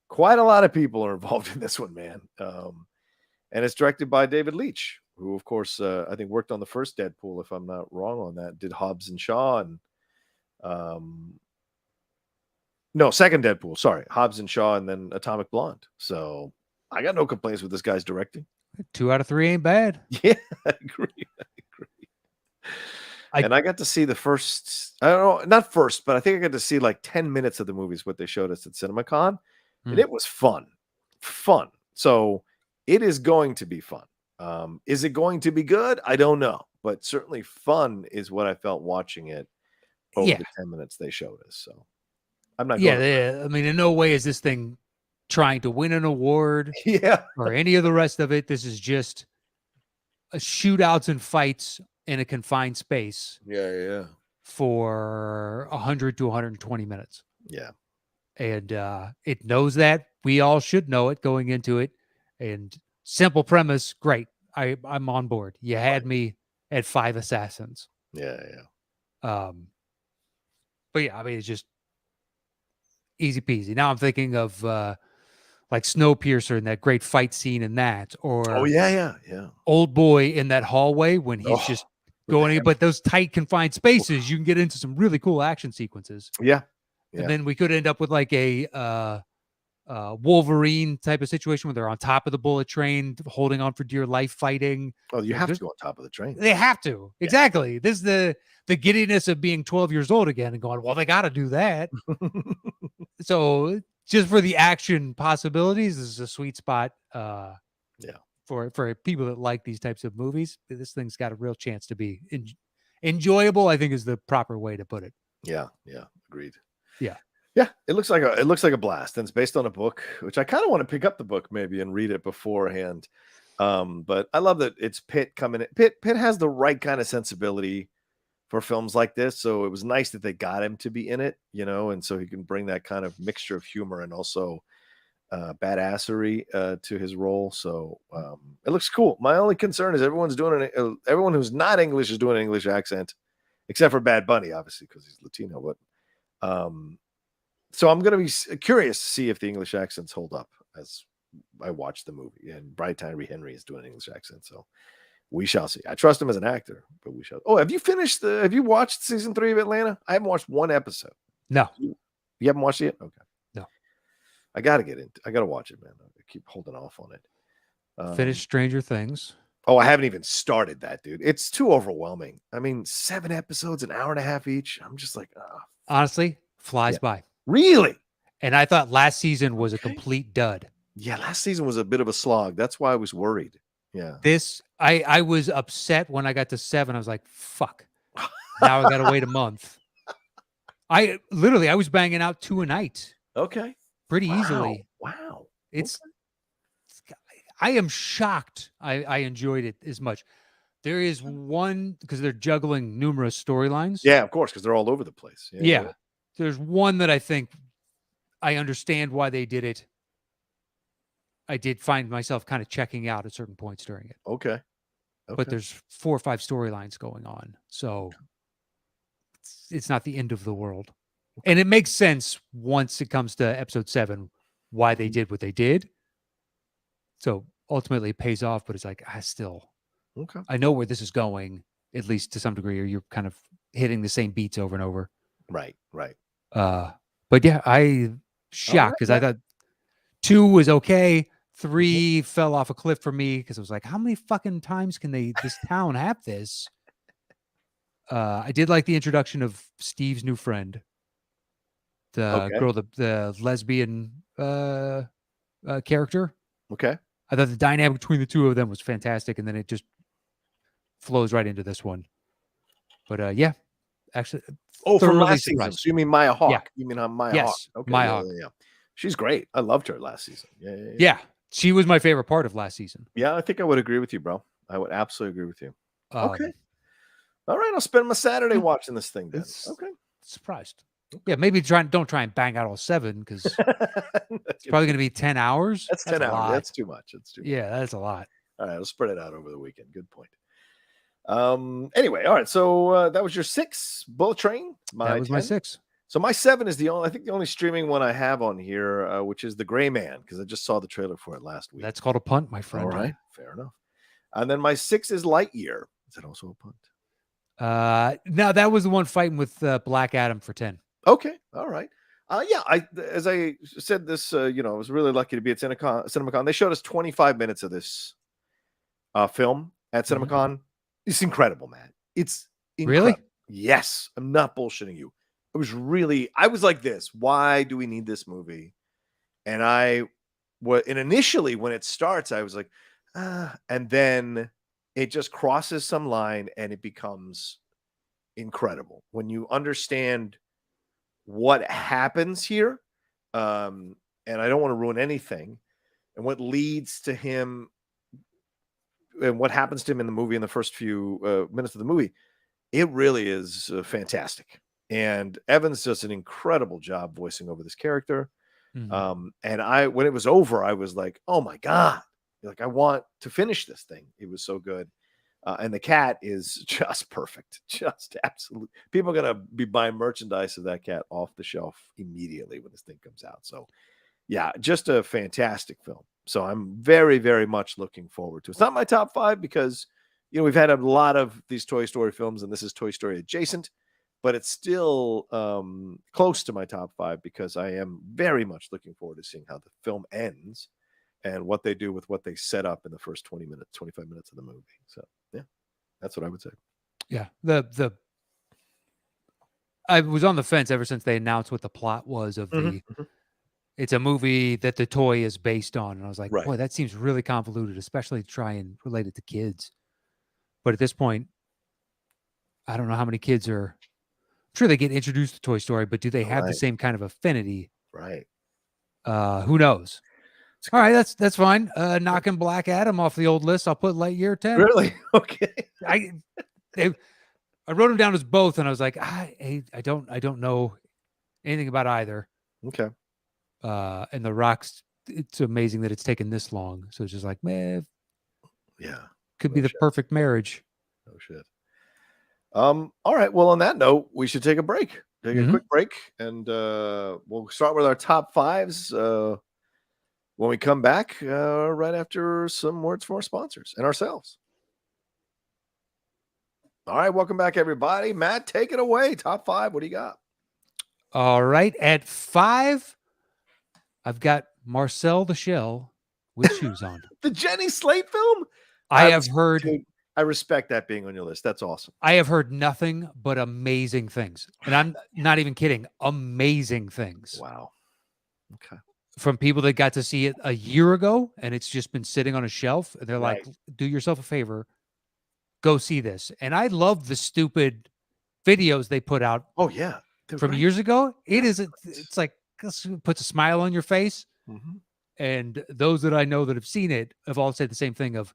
Quite a lot of people are involved in this one, man. And it's directed by David Leitch, who, of course, I think worked on the first Deadpool, if I'm not wrong on that. Did Hobbs and Shaw and no, second Deadpool. Sorry, Hobbs and Shaw, and then Atomic Blonde. So I got no complaints with this guy's directing. 2 out of 3 ain't bad. Yeah, I agree. And I got to see the first, I don't know, not first, but I think I got to see like 10 minutes of the movies, what they showed us at CinemaCon. And it was fun. So it is going to be fun. Is it going to be good? I don't know. But certainly fun is what I felt watching it over the 10 minutes they showed us. So I'm not I mean, in no way is this thing trying to win an award or any of the rest of it. This is just a shootouts and fights in a confined space. Yeah. For 100 to 120 minutes. Yeah. And it knows that. We all should know it going into it. And simple premise, great. I'm on board. You had me at 5 assassins. Yeah. But yeah, I mean, it's just easy peasy. Now I'm thinking of like Snowpiercer and that great fight scene in that, or Old Boy in that hallway when he's just going in, but those tight confined spaces, you can get into some really cool action sequences. Yeah. And then we could end up with like a Wolverine type of situation where they're on top of the bullet train, holding on for dear life, fighting. Oh, you have to go on top of the train. They have to. Yeah. Exactly. This is the giddiness of being 12 years old again and going, well, they got to do that. So just for the action possibilities, this is a sweet spot. For people that like these types of movies, this thing's got a real chance to be enjoyable, I think is the proper way to put it. Yeah. Agreed. Yeah. It looks like a blast, and it's based on a book, which I kind of want to pick up the book maybe and read it beforehand. But I love that it's Pitt coming in. Pitt has the right kind of sensibility for films like this, so it was nice that they got him to be in it, and so he can bring that kind of mixture of humor and also badassery to his role. So it looks cool. My only concern is everyone who's not English is doing an English accent, except for Bad Bunny, obviously, because he's Latino. But so I'm going to be curious to see if the English accents hold up as I watch the movie. And Brian Tyree Henry is doing an English accent, so we shall see. I trust him as an actor, but we shall. Oh, have you watched season 3 of Atlanta? I haven't watched one episode. No. You haven't watched it yet? Okay. No. I got to watch it, man. I keep holding off on it. Finish Stranger Things. Oh, I haven't even started that, dude. It's too overwhelming. I mean, 7 episodes, an hour and a half each. I'm just like, honestly, flies by. Really? And I thought last season was a complete dud. Yeah, last season was a bit of a slog. That's why I was worried. Yeah. I was upset when I got to 7. I was like, fuck. Now I got to wait a month. I was banging out 2 a night. Okay. Pretty easily. Wow. I am shocked I enjoyed it as much. There is one, because they're juggling numerous storylines. Yeah, of course, because they're all over the place. Yeah. There's one that I think I understand why they did it. I did find myself kind of checking out at certain points during it. Okay. But there's 4 or 5 storylines going on. So it's not the end of the world. And it makes sense once it comes to episode 7, why they did what they did. So ultimately it pays off, but it's like, I know where this is going, at least to some degree, or you're kind of hitting the same beats over and over. Right. But yeah, I shocked because I thought 2 was okay. 3 fell off a cliff for me because I was like, how many fucking times can this town have this? I did like the introduction of Steve's new friend, the girl, the lesbian character. Okay. I thought the dynamic between the two of them was fantastic, and then it just flows right into this one. But yeah, Actually, Oh, from thoroughly last season. surprised. So you mean Maya Yeah. Hawke? You mean Maya Hawke? Yes. Okay. Maya Yeah, Hawke. yeah, yeah. She's great. I loved her last season. Yeah, yeah, yeah. Yeah. She was my favorite part of last season. Yeah, I think I would agree with you, bro. I would absolutely agree with you. Okay. Um, All right. I'll spend my Saturday Yeah. watching this thing then. It's Okay. surprised. Yeah, maybe don't try and bang out all 7 because it's probably going to be 10 hours. That's That's 10 a hours. lot. That's too much. That's too much. Yeah, that's a lot. All right, I'll spread it out over the weekend. Good point. Anyway, all right. So that was your 6, Bullet Train. That was 10. my 6. So my 7 is the only streaming one I have on here, which is The Gray Man, because I just saw the trailer for it last week. That's called a punt, my friend. All right, fair enough. And then my 6 is Lightyear. Is that also a punt? No, that was the one fighting with Black Adam for 10. Okay, all right. Yeah, as I said this, I was really lucky to be at CinemaCon. They showed us 25 minutes of this film at CinemaCon. It's incredible, man. It's incredible. Really? Yes, I'm not bullshitting you. I was like this. Why do we need this movie? And initially when it starts, I was like, and then it just crosses some line and it becomes incredible when you understand what happens here. And I don't want to ruin anything. And what leads to him and what happens to him in the movie in the first few minutes of the movie, it really is fantastic. And Evans does an incredible job voicing over this character. And when it was over, I was like, oh my God, like I want to finish this thing. It was so good. And the cat is just perfect. Just absolute. People are going to be buying merchandise of that cat off the shelf immediately when this thing comes out. So yeah, just a fantastic film. So I'm very, very much looking forward to it. It's not my top 5 because, we've had a lot of these Toy Story films and this is Toy Story adjacent, but it's still close to my top 5 because I am very much looking forward to seeing how the film ends and what they do with what they set up in the first 25 minutes of the movie. So yeah, that's what I would say. Yeah. I was on the fence ever since they announced what the plot was of it's a movie that the toy is based on. And I was like, boy, that seems really convoluted, especially to try and relate it to kids. But at this point, I don't know how many kids I'm sure they get introduced to Toy Story, but do they have the same kind of affinity? Right. Who knows? All right, that's fine. Knocking Black Adam off the old list. I'll put Lightyear 10. Really? Okay. I wrote them down as both, and I was like, I don't know anything about either. Okay. And The Rock's, it's amazing that it's taken this long. So it's just like, man, yeah, could be the perfect marriage. Oh shit. All right. Well, on that note, we should take a break. Take a quick break, and we'll start with our top 5s when we come back right after some words from our sponsors and ourselves. All right, welcome back, everybody. Matt, take it away. Top 5. What do you got? All right, at 5, I've got Marcel the Shell with shoes on. The Jenny Slate film. I have heard. Dude, I respect that being on your list. That's awesome. I have heard nothing but amazing things. And I'm not even kidding. Amazing things. Wow. Okay. From people that got to see it a year ago and it's just been sitting on a shelf. And they're like, do yourself a favor. Go see this. And I love the stupid videos they put out. Oh, yeah. From years ago. It's like, it puts a smile on your face. And those that I know that have seen it have all said the same thing of,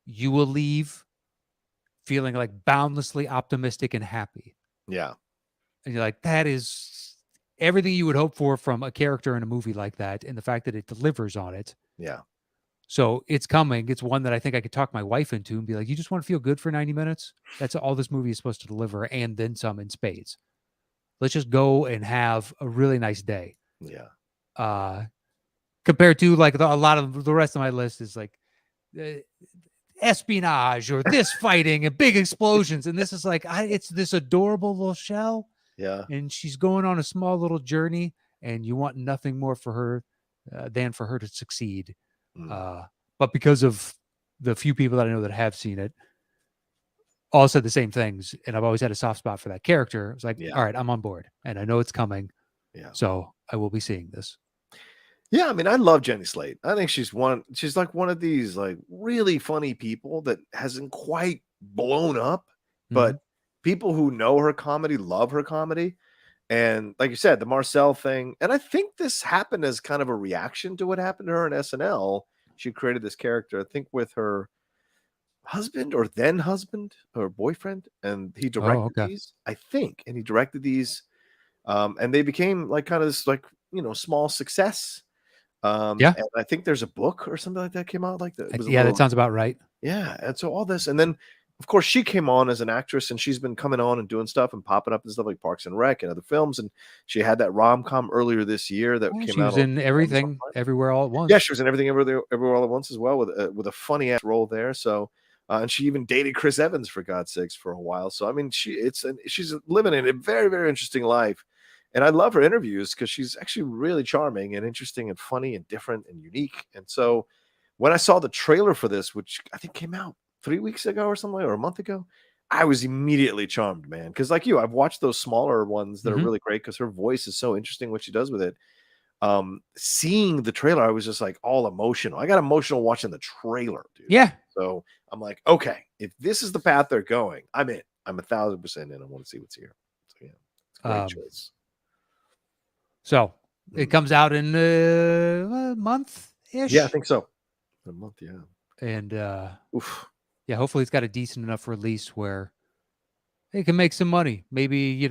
you will leave feeling like boundlessly optimistic and happy. Yeah. And you're like, that is everything you would hope for from a character in a movie like that. And the fact that it delivers on it. Yeah. So it's coming. It's one that I think I could talk my wife into and be like, you just want to feel good for 90 minutes? That's all this movie is supposed to deliver. And then some in spades. Let's just go and have a really nice day. Yeah. Compared to like a lot of the rest of my list is like espionage or this fighting and big explosions. And this is like, it's this adorable little shell. Yeah. And she's going on a small little journey and you want nothing more for her than for her to succeed. But because of the few people that I know that have seen it, all said the same things. And I've always had a soft spot for that character. It's like, all right, I'm on board and I know it's coming. Yeah. So I will be seeing this. Yeah, I mean, I love Jenny Slate. I think she's like one of these like really funny people that hasn't quite blown up, but people who know her comedy love her comedy. And like you said, the Marcel thing, and I think this happened as kind of a reaction to what happened to her in SNL. She created this character, I think, with her husband or then husband or boyfriend, and he directed these, I think, and he directed these, and they became like kind of this like small success. Yeah, And I think there's a book or something like that came out like that. It was a yeah, that little, sounds about right. yeah, and so all this, and then of course she came on as an actress, and she's been coming on and doing stuff and popping up and stuff like Parks and Rec and other films, and she had that rom-com earlier this year that Well, came she out was on in Amazon Everything, Prime. Everywhere, All at Once. Yeah, she was in Everything Everywhere All at Once as well with a funny ass role there. So, and she even dated Chris Evans for God's sakes for a while. So I mean, she's living in a very very interesting life, and I love her interviews because she's actually really charming and interesting and funny and different and unique. And so, when I saw the trailer for this, which I think came out 3 weeks ago or something, or a month ago, I was immediately charmed, man. Because like you, I've watched those smaller ones that are really great because her voice is so interesting what she does with it. Seeing the trailer, I was just like all emotional. I got emotional watching the trailer, dude. Yeah. So I'm like, okay, if this is the path they're going, I'm in. I'm 1,000% in. I want to see what's here. So yeah, it's a great choice. So it comes out in a month-ish. Yeah, I think so. A month, yeah. And oof. Yeah, hopefully it's got a decent enough release where it can make some money. Maybe,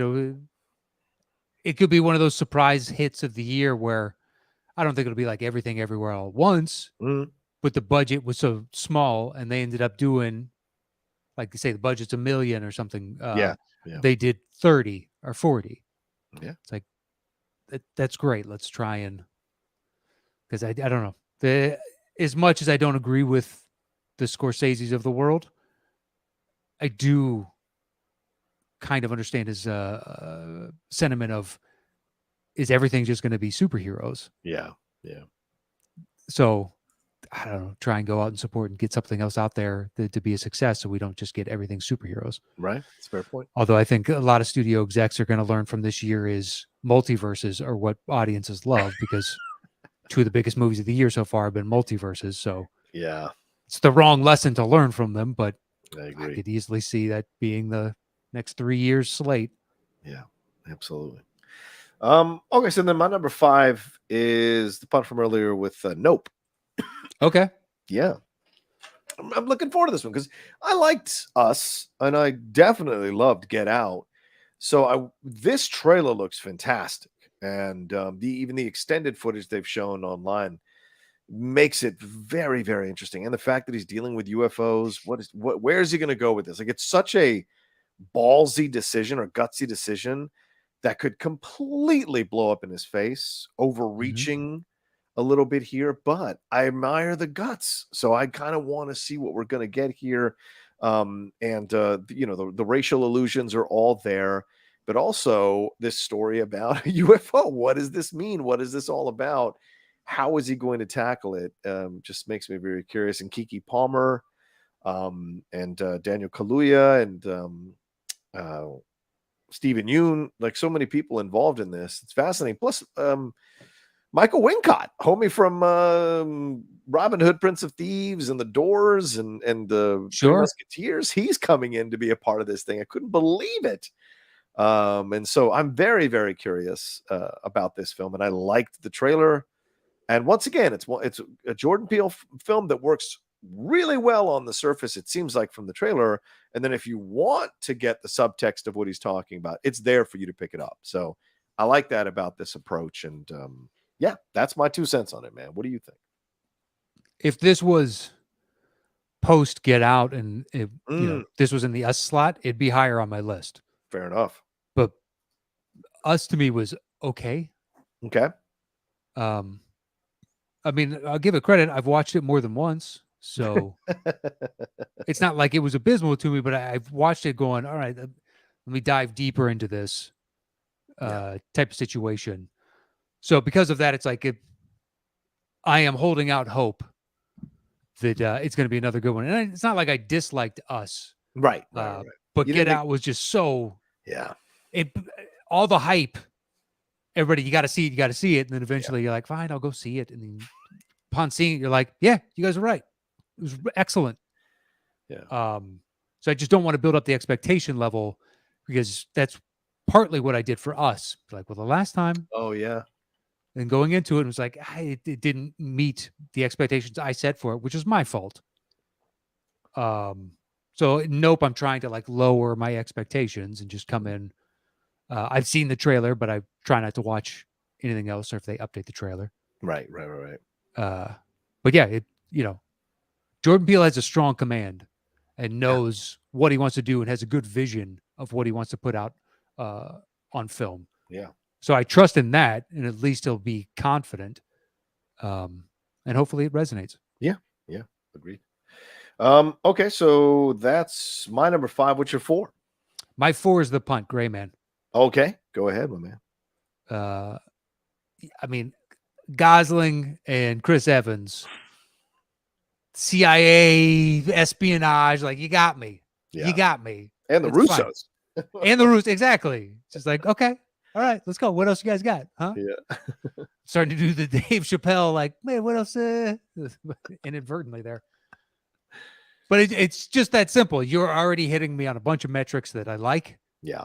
it could be one of those surprise hits of the year where I don't think it'll be like Everything Everywhere All at Once, but the budget was so small and they ended up doing, like they say, the budget's $1 million or something. Yeah. They did 30 or 40. Yeah. It's like, that's great. Let's try and, because I don't know. As much as I don't agree with the Scorseses of the world, I do kind of understand his sentiment of, is everything just going to be superheroes? Yeah. Yeah. So I don't know, try and go out and support and get something else out there to be a success, so we don't just get everything superheroes. Right. That's a fair point. Although I think a lot of studio execs are going to learn from this year is multiverses are what audiences love, because two of the biggest movies of the year so far have been multiverses. So yeah, it's the wrong lesson to learn from them, but I agree. I could easily see that being the next 3 years slate. Yeah, absolutely. Okay, so then my number 5 is the punt from earlier with Nope. Okay. Yeah. I'm looking forward to this one because I liked Us and I definitely loved Get Out. So this trailer looks fantastic, and even the extended footage they've shown online makes it very very interesting. And the fact that he's dealing with UFOs, where is he going to go with this? Like, it's such a ballsy decision or gutsy decision that could completely blow up in his face, overreaching a little bit here, but I admire the guts. So I kind of want to see what we're going to get here. The racial illusions are all there, but also this story about a UFO. What does this mean? What is this all about? How is he going to tackle it? Just makes me very curious. And Kiki Palmer, and Daniel Kaluuya, and Stephen Yoon, like so many people involved in this. It's fascinating. Plus, Michael Wincott, homie from Robin Hood, Prince of Thieves, and The Doors, and the Three Musketeers. He's coming in to be a part of this thing. I couldn't believe it. And so I'm very, very curious about this film, and I liked the trailer. And once again, it's a Jordan Peele film that works really well on the surface, it seems like, from the trailer. And then if you want to get the subtext of what he's talking about, it's there for you to pick it up. So I like that about this approach. And yeah, that's my 2 cents on it, man. What do you think? If this was post Get Out and this was in the Us slot, it'd be higher on my list. Fair enough. But Us to me was okay. Okay. I mean, I'll give it credit. I've watched it more than once, so it's not like it was abysmal to me, but I've watched it going, all right, let me dive deeper into this type of situation. So because of that, it's like I am holding out hope that it's going to be another good one. And it's not like I disliked Us. Right. But Get Out was just so... Yeah. All the hype, everybody, you got to see it. And then eventually you're like, fine, I'll go see it. And then upon seeing it, you're like, yeah, you guys are right. It was excellent. Yeah. So I just don't want to build up the expectation level because that's partly what I did for Us. Like, well, the last time. Oh yeah. And going into it, it was like it didn't meet the expectations I set for it, which is my fault. So nope, I'm trying to like lower my expectations and just come in. I've seen the trailer, but I try not to watch anything else, or if they update the trailer. Right. But yeah, Jordan Peele has a strong command and knows what he wants to do and has a good vision of what he wants to put out on film. Yeah. So I trust in that, and at least he'll be confident, and hopefully it resonates. Yeah. Agreed. Okay, so that's my number 5. What's your 4? My 4 is The Punt, Gray Man. Okay, go ahead, my man. I mean, Gosling and Chris Evans, CIA espionage, like you got me. Yeah. You got me. And the Russos. And the Russos, exactly. Just like, okay, all right, let's go. What else you guys got? Huh? Yeah. Starting to do the Dave Chappelle, like, man, what else? Inadvertently there. But it's just that simple. You're already hitting me on a bunch of metrics that I like. Yeah.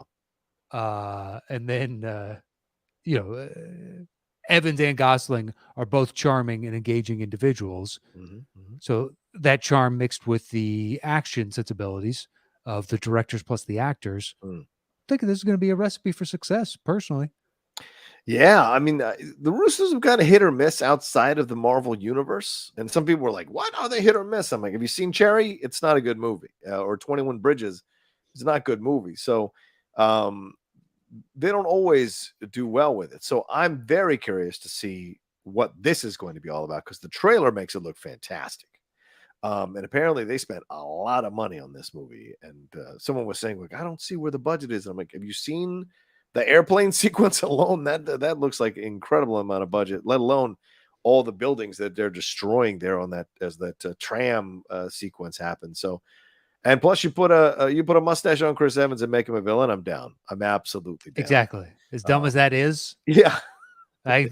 And then, Evans and Gosling are both charming and engaging individuals. So that charm mixed with the action sensibilities of the directors plus the actors, I think this is going to be a recipe for success, personally. Yeah, I mean, the Russos have got a hit or miss outside of the Marvel universe, and some people were like, "What are they hit or miss?" I'm like, "Have you seen Cherry? It's not a good movie, or 21 Bridges, it's not a good movie." So, they don't always do well with it. So I'm very curious to see what this is going to be all about because the trailer makes it look fantastic. And apparently they spent a lot of money on this movie. And someone was saying, like, I don't see where the budget is. I'm like, have you seen the airplane sequence alone? That looks like an incredible amount of budget, let alone all the buildings that they're destroying there on that as that tram sequence happens. So, and plus you put a mustache on Chris Evans and make him a villain. I'm down. I'm absolutely down. Exactly. As dumb as that is. Yeah. I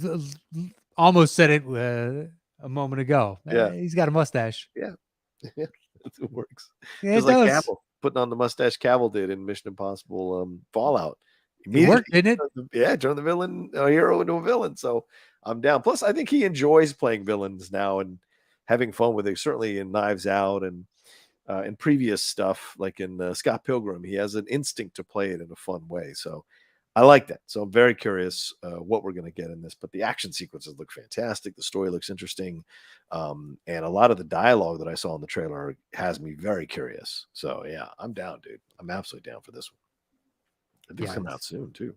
almost said it a moment ago. Yeah. He's got a mustache. Yeah. It works. Yeah, just it like does. Cavill, putting on the mustache Cavill did in Mission Impossible Fallout. It worked, didn't it? Yeah, turn the villain, a hero into a villain. So I'm down. Plus, I think he enjoys playing villains now and having fun with it. Certainly in Knives Out and in previous stuff, like in Scott Pilgrim, he has an instinct to play it in a fun way. So I like that. So I'm very curious what we're going to get in this. But the action sequences look fantastic. The story looks interesting. And a lot of the dialogue that I saw in the trailer has me very curious. So, yeah, I'm down, dude. I'm absolutely down for this one. It's coming out soon, too,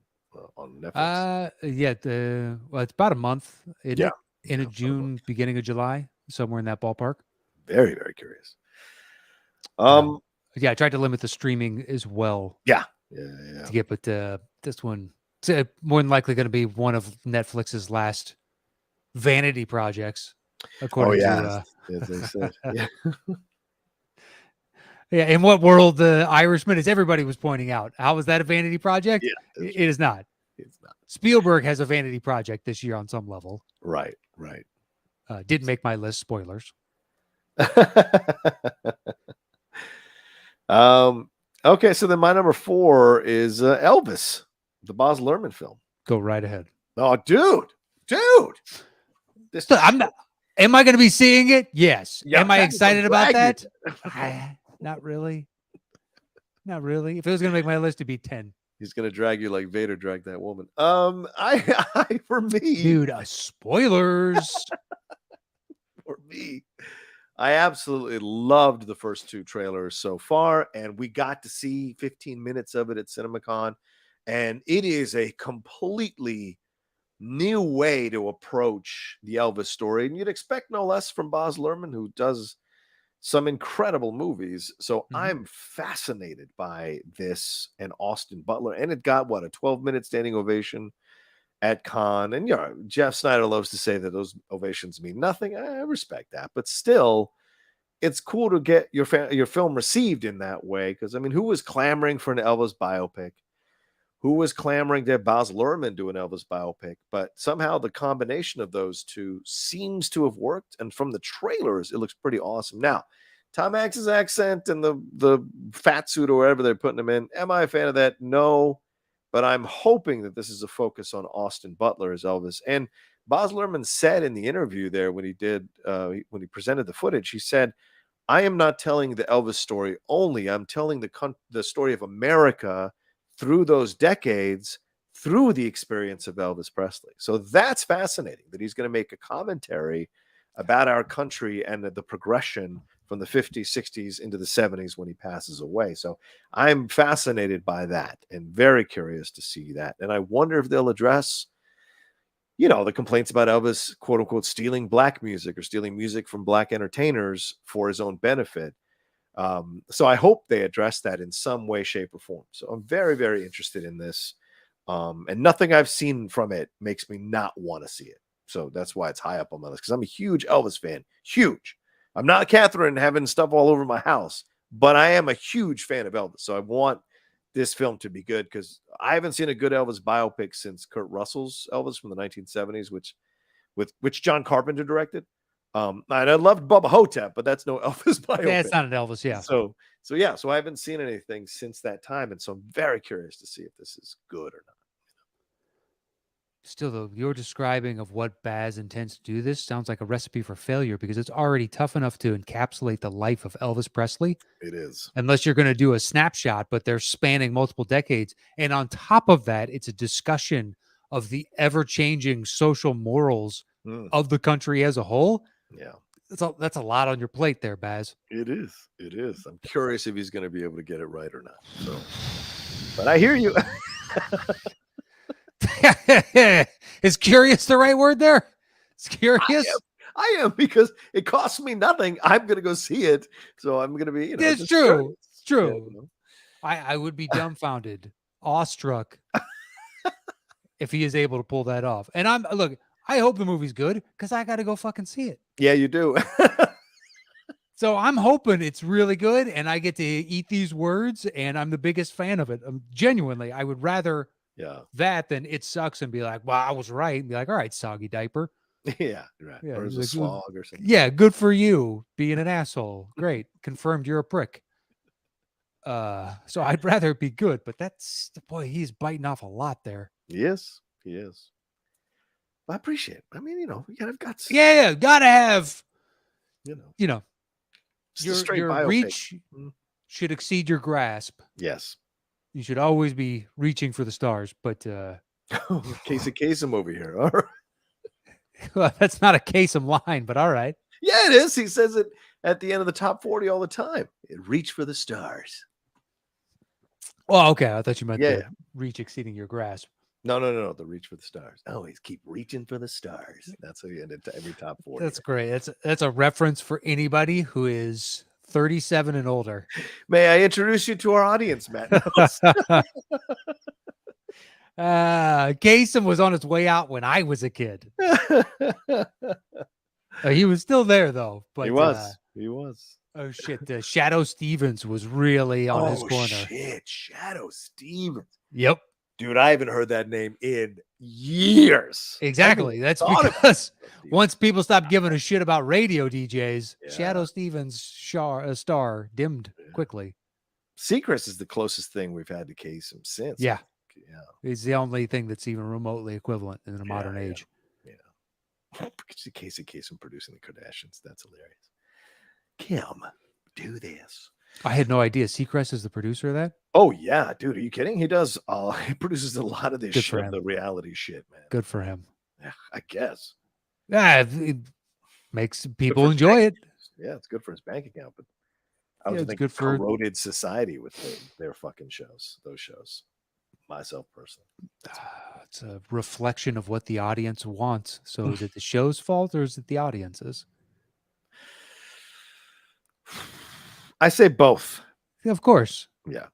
on Netflix. It's about a month. End of June, beginning of July, somewhere in that ballpark. Very, very curious. I tried to limit the streaming as well. Yeah. To get, but this one, it's more than likely going to be one of Netflix's last vanity projects, according to. As they said. Yeah. Yeah. In what world the Irishman, as everybody was pointing out, how is that a vanity project? Yeah, it is not. It's not. Spielberg has a vanity project this year on some level. Right. Didn't make my list. Spoilers. Okay, so then my number 4 is Elvis, the Baz Luhrmann film. Go right ahead. Oh, dude. I'm not. Am I going to be seeing it? Yes. Yeah, am I excited about that? Not really. Not really. If it was going to make my list, it'd be 10. He's going to drag you like Vader dragged that woman. I for me, dude, spoilers. For me, I absolutely loved the first 2 trailers so far, and we got to see 15 minutes of it at CinemaCon, and it is a completely new way to approach the Elvis story, and you'd expect no less from Baz Luhrmann, who does some incredible movies. So I'm fascinated by this and Austin Butler, and it got a 12-minute standing ovation at Cannes. And Jeff Snyder loves to say that those ovations mean nothing. I respect that, but still, it's cool to get your film received in that way. Because I mean, who was clamoring for an Elvis biopic? Who was clamoring to have Baz Luhrmann do an Elvis biopic? But somehow the combination of those two seems to have worked. And from the trailers, it looks pretty awesome. Now, Tom Hanks's accent and the fat suit or whatever they're putting him in. Am I a fan of that? No. But I'm hoping that this is a focus on Austin Butler as Elvis. And Baz Luhrmann said in the interview there when he presented the footage, he said, I am not telling the Elvis story only. I'm telling the story of America through those decades, through the experience of Elvis Presley. So that's fascinating that he's going to make a commentary about our country and the progression from the 50s, 60s into the 70s when he passes away. So I'm fascinated by that and very curious to see that. And I wonder if they'll address, the complaints about Elvis, quote unquote, stealing black music or stealing music from black entertainers for his own benefit. So I hope they address that in some way, shape, or form. So I'm very, very interested in this. And nothing I've seen from it makes me not want to see it. So that's why it's high up on my list, because I'm a huge Elvis fan. Huge. I'm not Catherine having stuff all over my house, but I am a huge fan of Elvis. So I want this film to be good, because I haven't seen a good Elvis biopic since Kurt Russell's Elvis from the 1970s, which John Carpenter directed. And I loved Bubba Hotep, but that's no Elvis biopic. Yeah, it's not an Elvis, yeah. So I haven't seen anything since that time, and so I'm very curious to see if this is good or not. Still, though, your describing of what Baz intends to do this sounds like a recipe for failure, because it's already tough enough to encapsulate the life of Elvis Presley. It is. Unless you're going to do a snapshot, but they're spanning multiple decades. And on top of that, it's a discussion of the ever-changing social morals of the country as a whole. Yeah. That's a lot on your plate there, Baz. It is. It is. I'm curious if he's going to be able to get it right or not. So, but I hear you. Is curious the right word there? It's curious. I am, because it costs me nothing. I'm going to go see it. So I'm going to be, it's true. Curious. It's true. I would be dumbfounded, awestruck if he is able to pull that off. And I hope the movie's good, because I got to go fucking see it. Yeah, you do. So I'm hoping it's really good and I get to eat these words, and I'm the biggest fan of it. Genuinely, I would rather that than it sucks and be like, well, I was right. And be like, all right, soggy diaper. Yeah, right. Yeah, or as a slog or something. Yeah, good for you being an asshole. Great. Confirmed you're a prick. So I'd rather it be good, but he's biting off a lot there. He is. I appreciate it. I mean, you gotta have guts. Yeah, gotta have, your reach should exceed your grasp. Yes. You should always be reaching for the stars, but Casey Kasem over here. All right. Well, that's not a Kasem line, but all right. Yeah, it is. He says it at the end of the top 40 all the time. Reach for the stars. Oh, okay. I thought you meant the reach exceeding your grasp. No. The reach for the stars. Always keep reaching for the stars. That's how you end it to every top 40. That's great. That's a reference for anybody who is 37 and older. May I introduce you to our audience, Matt? Kasem was on his way out when I was a kid. He was still there though. But he was. Oh shit! Shadow Stevens was really on his corner. Shit, Shadow Stevens. Yep. Dude, I haven't heard that name in years. Exactly. That's because once people stopped giving a shit about radio DJs, Shadow Stevens' star dimmed quickly. Seacrest is the closest thing we've had to Kasem since. Yeah. He's the only thing that's even remotely equivalent in a modern age. Yeah. Casey Kasem producing the Kardashians. That's hilarious. Kim, do this. I had no idea. Seacrest is the producer of that? Oh, yeah, dude. Are you kidding? He does. He produces a lot of this shit, the reality shit, man. Good for him. Yeah, I guess. Yeah, it makes people enjoy it. Yeah, it's good for his bank account, but I was thinking good for corroded society with their fucking shows, those shows. Myself personally. It's a reflection of what the audience wants. So is it the show's fault or is it the audience's? I say both. Yeah, of course. Yeah.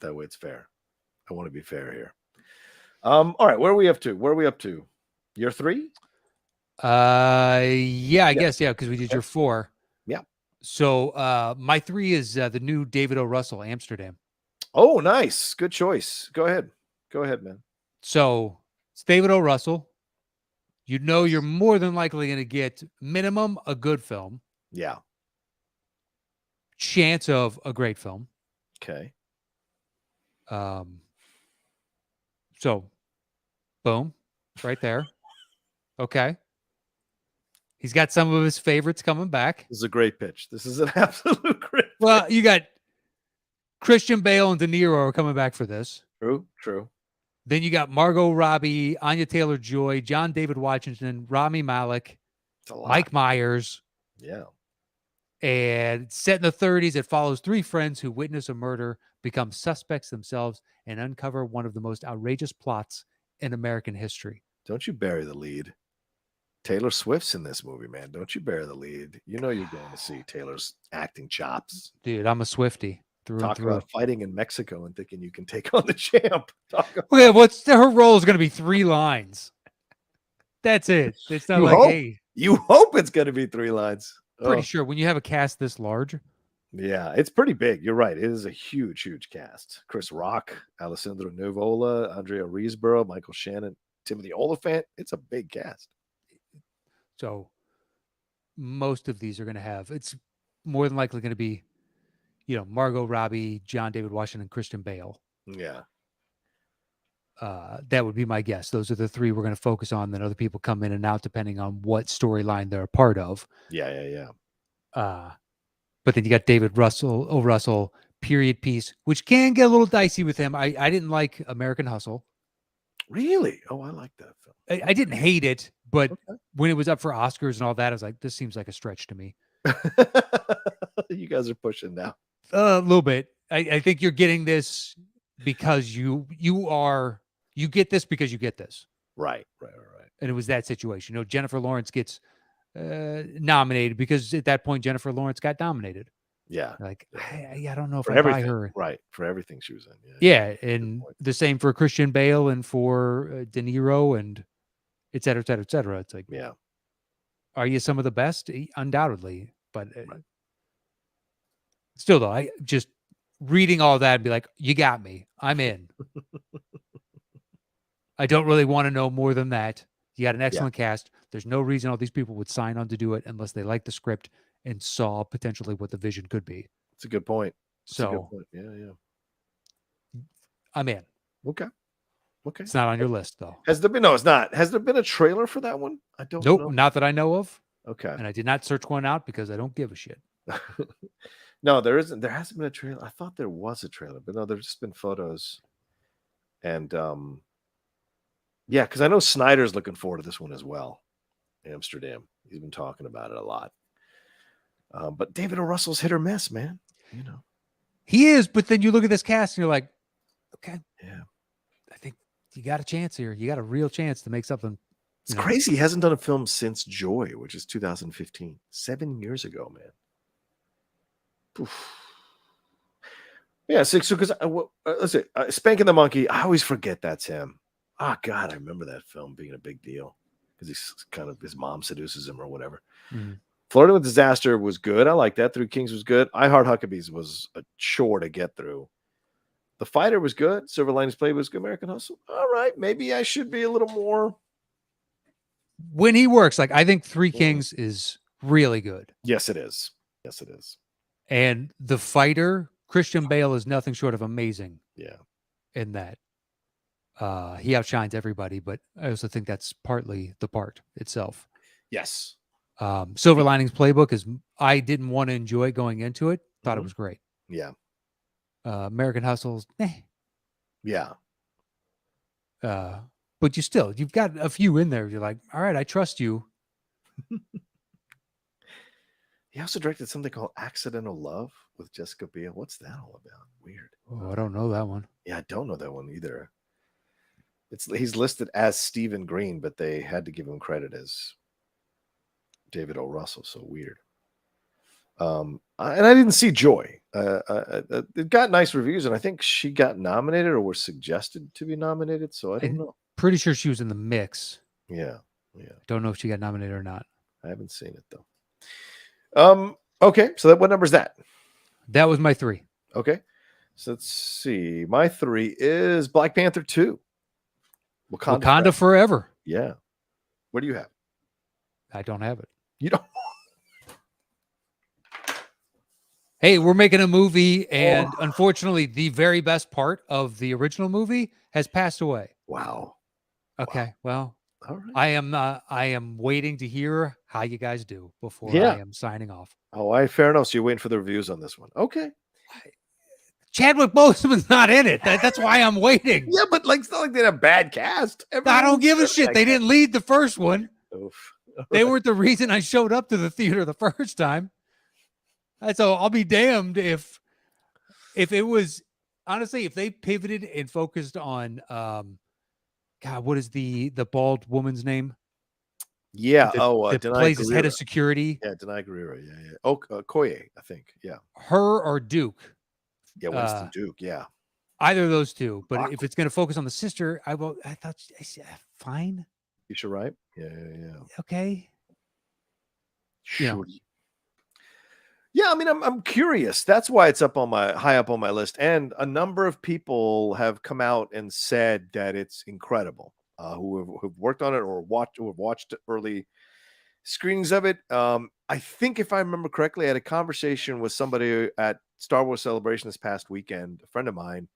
That way it's fair. I want to be fair here. All right. Where are we up to? Your 3? I guess, because we did your 4. Yeah. So my 3 is the new David O. Russell, Amsterdam. Oh, nice. Good choice. Go ahead, man. So it's David O. Russell. You're more than likely going to get minimum a good film. Yeah. chance of a great film. Okay. So, boom, right there. Okay. He's got some of his favorites coming back. This is a great pitch. This is an absolute great Well, you got Christian Bale and De Niro are coming back for this. True. Then you got Margot Robbie, Anya Taylor-Joy, John David Washington, Rami Malek, Mike Myers. Yeah. And set in the 30s, it follows three friends who witness a murder, become suspects themselves, and uncover one of the most outrageous plots in American history. Don't you bury the lead. Taylor Swift's in this movie, man. Don't you bury the lead. You know you're going to see Taylor's acting chops. Dude, I'm a Swiftie. Talk about fighting in Mexico and thinking you can take on the champ. Okay, her role is going to be 3 lines. That's it. It's not hey. You hope it's going to be 3 lines. Pretty sure when you have a cast this large. Yeah, it's pretty big. You're right. It is a huge, huge cast. Chris Rock, Alessandro Nivola, Andrea Riseborough, Michael Shannon, Timothy Olyphant. It's a big cast. So most of these are going to have, it's more than likely going to be, Margot Robbie, John David Washington, Christian Bale. Yeah. That would be my guess. Those are the 3 we're going to focus on. Then other people come in and out depending on what storyline they're a part of. Yeah. But then you got David Russell, period piece, which can get a little dicey with him. I didn't like American Hustle. Really? Oh, I like that film. I didn't hate it, but when it was up for Oscars and all that, I was like, this seems like a stretch to me. You guys are pushing now. A little bit. I think you're getting this because you get this because you get this. Right. And it was that situation. Jennifer Lawrence gets nominated because at that point Jennifer Lawrence got nominated. Yeah. Like, I don't know if I buy her. Right. For everything she was in. Yeah. And the same for Christian Bale and for De Niro and et cetera, et cetera, et cetera. It's like, yeah. Are you some of the best? Undoubtedly. But still, though, I just reading all that and be like, you got me. I'm in. I don't really want to know more than that. You got an excellent cast. There's no reason all these people would sign on to do it unless they liked the script and saw potentially what the vision could be. That's a good point. Yeah. I'm in. Okay. It's not on your list, though. Has there been? No, it's not. Has there been a trailer for that one? I don't know. Nope, not that I know of. Okay. And I did not search one out because I don't give a shit. No, there isn't. There hasn't been a trailer. I thought there was a trailer, but no, there's just been photos. And because I know Snyder's looking forward to this one as well. Amsterdam. He's been talking about it a lot. But David O. Russell's hit or miss, man. He is, but then you look at this cast and you're like, okay. Yeah. I think you got a chance here. You got a real chance to make something. It's crazy. He hasn't done a film since Joy, which is 2015. 7 years ago, man. Oof. Yeah, so because let's see, Spanking the Monkey, I always forget that's him. Oh God, I remember that film being a big deal because he's kind of his mom seduces him or whatever. Mm. Florida with Disaster was good. I like that. Three Kings was good. I Heart Huckabees was a chore to get through. The Fighter was good. Silver Linings Playbook was good. American Hustle. All right, maybe I should be a little more. When he works, like I think Three Kings is really good. Yes, it is. Yes, it is. And The Fighter, Christian Bale is nothing short of amazing. Yeah. In that. He outshines everybody, but I also think that's partly the part itself. Yes. Silver Linings Playbook is, I didn't want to enjoy going into it. Thought it was great. Yeah. American Hustle's, Yeah. But you've got a few in there. You're like, all right, I trust you. He also directed something called Accidental Love with Jessica Biel. What's that all about? Weird. Oh, I don't know that one. Yeah, I don't know that one either. He's listed as Stephen Green, but they had to give him credit as David O. Russell. So weird. And I didn't see Joy. It got nice reviews, and I think she got nominated or was suggested to be nominated. So I don't know. Pretty sure she was in the mix. Yeah. Don't know if she got nominated or not. I haven't seen it though. Okay. So what number is that? That was my 3. Okay. So let's see. My 3 is Black Panther 2. Wakanda Forever. Yeah. What do you have? I don't have it. You don't? Hey, we're making a movie, and Oh. unfortunately, the very best part of the original movie has passed away. Wow. Okay, well, All right. I am waiting to hear how you guys do before I Yeah. am signing off. Oh, fair enough. So you're waiting for the reviews on this one. Okay. Chadwick Boseman's not in it. That's why I'm waiting. Yeah, but like it's not like they had a bad cast. I Everyone don't was give a good in shit. that They cast. didn't lead the first one. Oof. They weren't the reason I showed up to the theater the first time. So I'll be damned if it was, honestly, if they pivoted and focused on God, what is the bald woman's name? Yeah. That Oh, that Denai plays as head Guerrero. of security. Yeah, Denai Guerrero. Yeah, yeah. Oh, Koye, I think. Yeah. Her or Duke. Yeah, Winston Duke. Yeah. Either of those two. But if Awkward. it's going to focus on the sister, I thought fine. You sure right? Yeah, yeah, yeah. Okay. Sure. Yeah, I mean, I'm curious. That's why it's high up on my list. And a number of people have come out and said that it's incredible. Who've worked on it or have watched early screenings of it. I think if I remember correctly, I had a conversation with somebody at Star Wars Celebration this past weekend, a friend of mine,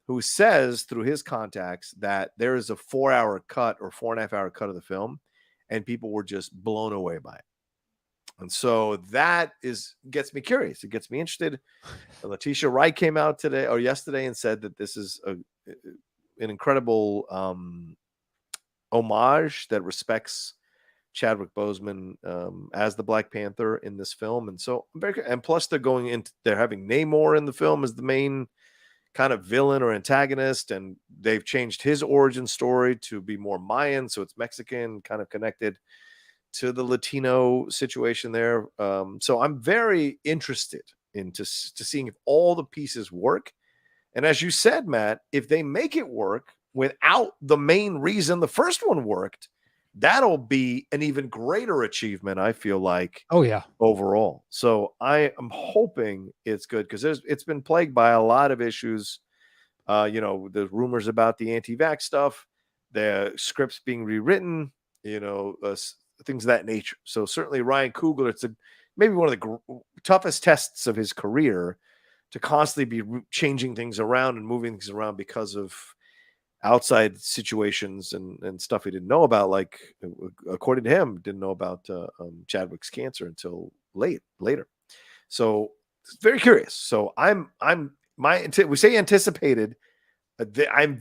who says through his contacts that there is a 4-hour cut or 4.5-hour cut of the film, and people were just blown away by it. And so that gets me curious. It gets me interested. Letitia Wright came out today or yesterday and said that this is an incredible homage that respects Chadwick Boseman as the Black Panther in this film. And so and plus they're having Namor in the film as the main kind of villain or antagonist, and they've changed his origin story to be more Mayan, so it's Mexican, kind of connected to the Latino situation there. So I'm very interested into seeing if all the pieces work. And as you said, Matt, if they make it work without the main reason the first one worked, that'll be an even greater achievement, I feel like. Oh yeah. Overall. So I am hoping it's good because it's been plagued by a lot of issues. The rumors about the anti-vax stuff, the scripts being rewritten, things of that nature. So certainly Ryan Coogler, it's maybe one of the toughest tests of his career to constantly be changing things around and moving things around because of outside situations and stuff he didn't know about. Like, according to him, didn't know about Chadwick's cancer until later. So very curious. So we say anticipated. I'm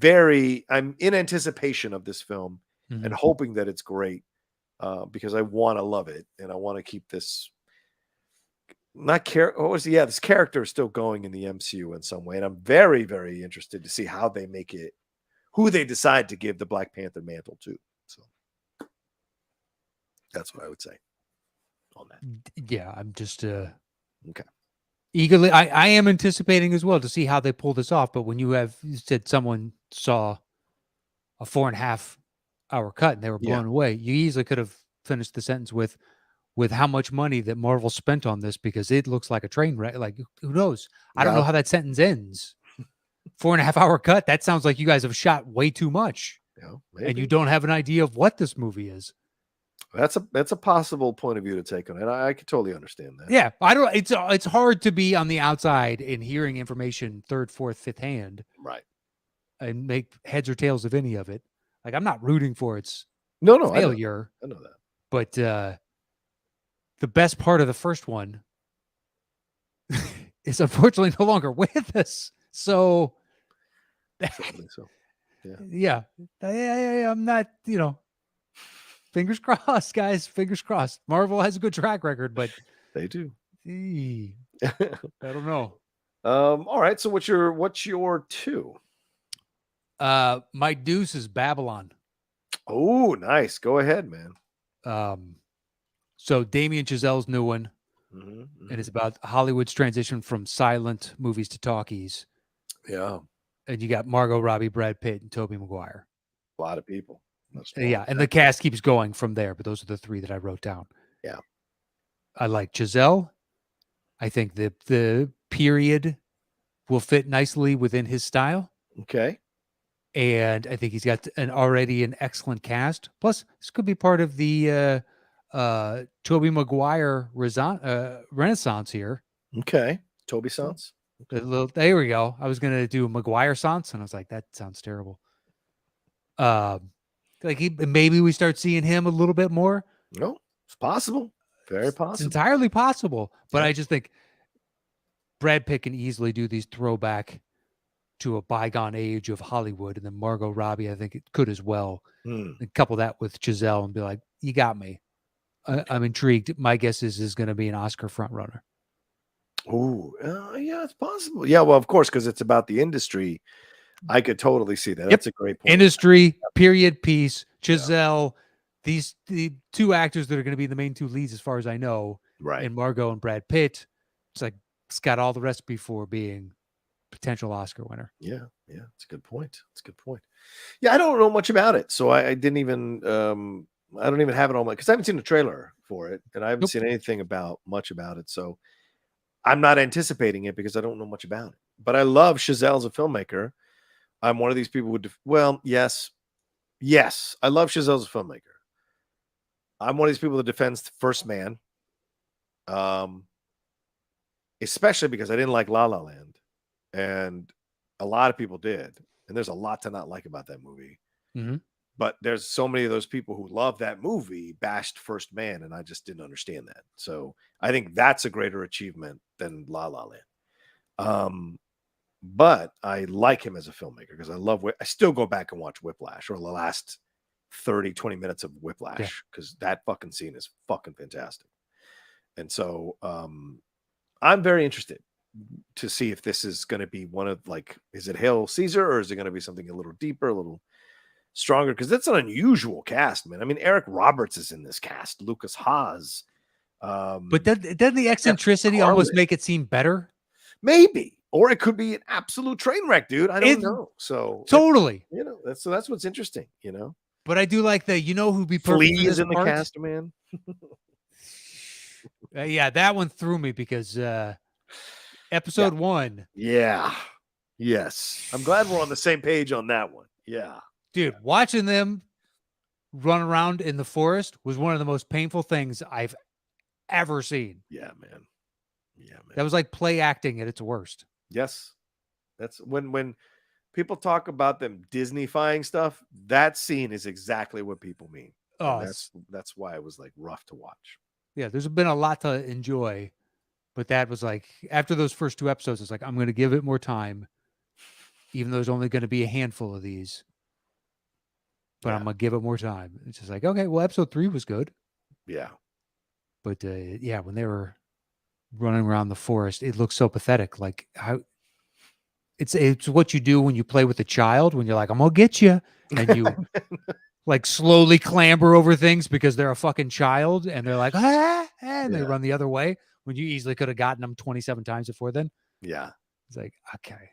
in anticipation of this film and hoping that it's great because I want to love it and I want to keep this. This character is still going in the MCU in some way, and I'm very, very interested to see how they make it, who they decide to give the Black Panther mantle to. So that's what I would say on that. Yeah, I'm just okay. Eagerly, I am anticipating as well to see how they pull this off. But when you said someone saw a 4.5-hour cut and they were blown away, you easily could have finished the sentence with how much money that Marvel spent on this, because it looks like a train wreck. Like, who knows? I don't know how that sentence ends. 4.5-hour cut. That sounds like you guys have shot way too much, and you don't have an idea of what this movie is. That's a possible point of view to take on it. I can totally understand that. Yeah, I don't. It's hard to be on the outside and hearing information third, fourth, fifth hand, right, and make heads or tails of any of it. Like, I'm not rooting for its failure. I know that, but the best part of the first one is unfortunately no longer with us. So, yeah, I'm not. Fingers crossed, guys. Fingers crossed. Marvel has a good track record, but they do. I don't know. All right. So what's your 2? My deuce is Babylon. Oh, nice. Go ahead, man. So Damien Chazelle's new one, and it's about Hollywood's transition from silent movies to talkies. Yeah. And you got Margot Robbie, Brad Pitt, and Tobey Maguire. A lot of people. Yeah, and the cast keeps going from there, but those are the 3 that I wrote down. Yeah. I like Chazelle. I think the period will fit nicely within his style. Okay. And I think he's got already an excellent cast. Plus, this could be part of the Tobey Maguire renaissance here. Okay. Toby sounds. There we go. I was gonna do Maguire sounds, and I was like, that sounds terrible. Like maybe we start seeing him a little bit more. No, it's possible. Very possible. It's entirely possible. But I just think Brad Pitt can easily do these throwback to a bygone age of Hollywood, and then Margot Robbie, I think it could as well. And couple that with Giselle and be like, you got me. I'm intrigued. My guess is going to be an Oscar frontrunner. Oh, yeah, it's possible. Yeah, well, of course, because it's about the industry. I could totally see that. That's a great point. Industry, period piece. Giselle, the two actors that are going to be the main two leads, as far as I know, right? And Margot and Brad Pitt. It's like it's got all the recipe for being potential Oscar winner. Yeah, it's a good point. It's a good point. Yeah, I don't know much about it, so I didn't even. I don't even have it on my because I haven't seen the trailer for it, and I haven't seen anything much about it. So I'm not anticipating it because I don't know much about it. But I love Chazelle as a filmmaker. I'm one of these people who, yes, I love Chazelle as a filmmaker. I'm one of these people that defends First Man, especially because I didn't like La La Land, and a lot of people did, and there's a lot to not like about that movie. Mm-hmm. But there's so many of those people who love that movie bashed First Man, and I just didn't understand that. So I think that's a greater achievement than La La Land. But I like him as a filmmaker because I still go back and watch Whiplash or the last 20 minutes of Whiplash because that fucking scene is fucking fantastic. And so I'm very interested to see if this is going to be one of is it Hail Caesar or is it going to be something a little deeper, a little stronger? Because that's an unusual cast, man. I mean, Eric Roberts is in this cast, Lucas Haas. But doesn't the eccentricity almost make it seem better? Maybe. Or it could be an absolute train wreck, dude. I don't know. So totally, that's what's interesting, But I do like who'd be perfect for this in part? the cast, man. Yeah, that one threw me because episode 1. Yeah. Yes. I'm glad we're on the same page on that one. Yeah. Dude, watching them run around in the forest was one of the most painful things I've ever seen. Yeah, man. That was like play acting at its worst. Yes. That's when people talk about them Disney-fying stuff, that scene is exactly what people mean. Oh, that's why it was rough to watch. Yeah, there's been a lot to enjoy, but that was after those first 2 episodes, it's I'm going to give it more time, even though there's only going to be a handful of these. But I'm going to give it more time. It's just okay, well, episode 3 was good. Yeah. But when they were running around the forest, it looks so pathetic. How it's what you do when you play with a child, when you're I'm going to get you. And you slowly clamber over things because they're a fucking child and they're and they run the other way when you easily could have gotten them 27 times before then. Yeah. It's okay.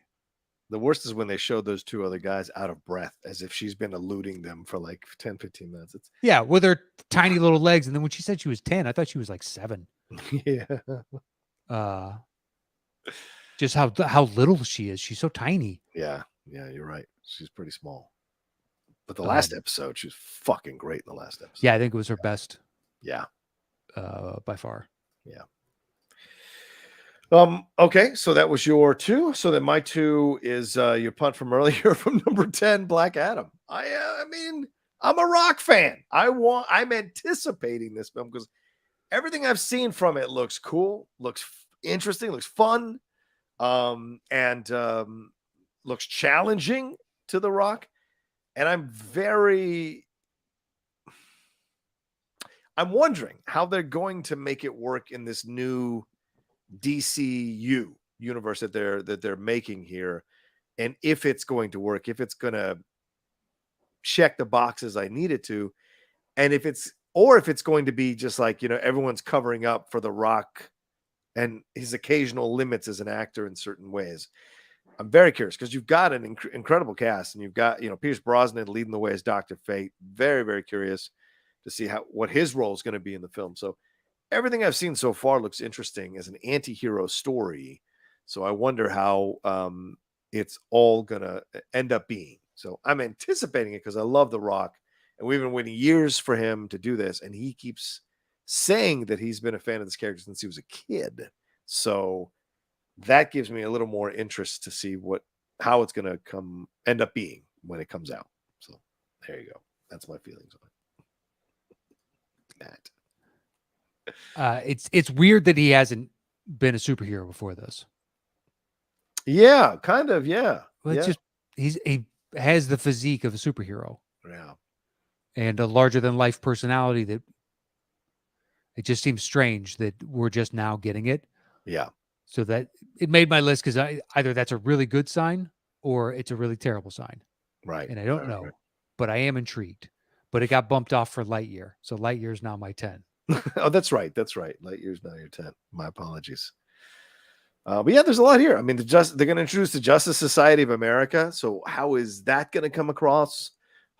The worst is when they showed those 2 other guys out of breath as if she's been eluding them for 10, 15 minutes. With her tiny little legs. And then when she said she was 10, I thought she was 7. Yeah. Just how little she is. She's so tiny. Yeah. Yeah, you're right. She's pretty small. But the last episode, she was fucking great in the last episode. Yeah, I think it was her best. Yeah. By far. Yeah. Okay, so that was your 2. So then my 2 is your punt from earlier from number 10, Black Adam. I mean, I'm a Rock fan. I'm anticipating this film because everything I've seen from it looks cool, looks interesting, looks fun, and looks challenging to The Rock. And I'm wondering how they're going to make it work in this new DCU universe that they're making here, and if it's going to work, if it's going to check the boxes I need it to, and if it's going to be just everyone's covering up for The Rock and his occasional limits as an actor in certain ways. I'm very curious because you've got an incredible cast, and you've got Pierce Brosnan leading the way as Dr. Fate. Very, very curious to see what his role is going to be in the film. So everything I've seen so far looks interesting as an anti-hero story. So I wonder how it's all going to end up being. So I'm anticipating it because I love The Rock, and we've been waiting years for him to do this, and he keeps saying that he's been a fan of this character since he was a kid. So that gives me a little more interest to see how it's going to end up being when it comes out. So there you go. That's my feelings on that. It's weird that he hasn't been a superhero before this. Yeah, kind of. Yeah. Well, it's just he has the physique of a superhero. Yeah. And a larger than life personality that it just seems strange that we're just now getting it. Yeah. So that it made my list because either that's a really good sign or it's a really terrible sign. Right. And I don't know, but I am intrigued. But it got bumped off for Lightyear. So Lightyear is now my 10. Oh, that's right. That's right. Lightyear's now your 10. My apologies. But yeah, there's a lot here. I mean, they're going to introduce the Justice Society of America. So how is that going to come across?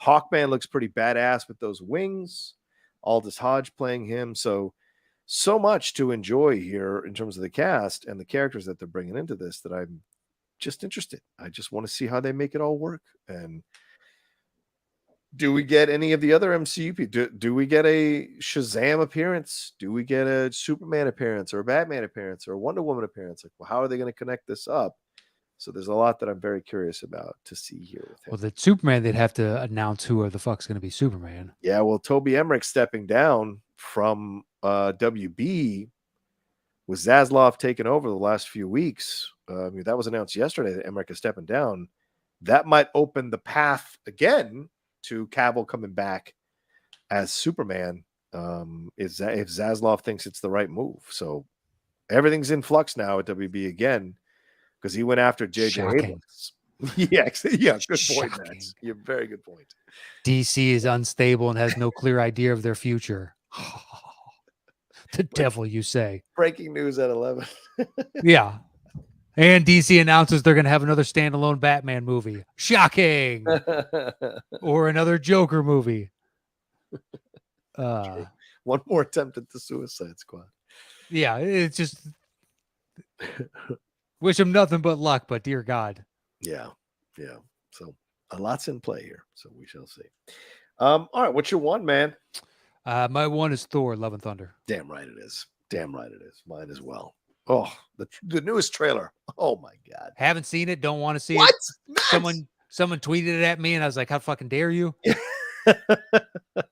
Hawkman looks pretty badass with those wings. Aldous Hodge playing him. So much to enjoy here in terms of the cast and the characters that they're bringing into this that I'm just interested. I just want to see how they make it all work. And do we get any of the other MCU people? Do we get a Shazam appearance? Do we get a Superman appearance or a Batman appearance or a Wonder Woman appearance? Like, well, how are they going to connect this up? So there's a lot that I'm very curious about to see here with him. Well, the Superman, they'd have to announce who the fuck's going to be Superman. Yeah, well, Toby Emmerich stepping down from WB with Zaslav taking over the last few weeks. That was announced yesterday that Emmerich is stepping down. That might open the path again to Cavill coming back as Superman. If Zaslav thinks it's the right move. So everything's in flux now at WB again because he went after J.J. Abrams. Yeah, good point, Matt. You're very good point. DC is unstable and has no clear idea of their future. The devil, you say. Breaking news at 11. Yeah. And DC announces they're going to have another standalone Batman movie. Shocking. Or another Joker movie. One more attempt at the Suicide Squad. Yeah, it's just wish him nothing but luck, but dear God. Yeah. So a lot's in play here. So we shall see. All right, what's your one, man? My one is Thor: Love and Thunder. Damn right it is. Mine as well. Oh, the newest trailer. Oh my God. Haven't seen it. Don't want to see it. Someone tweeted it at me, and I was like, "How fucking dare you?"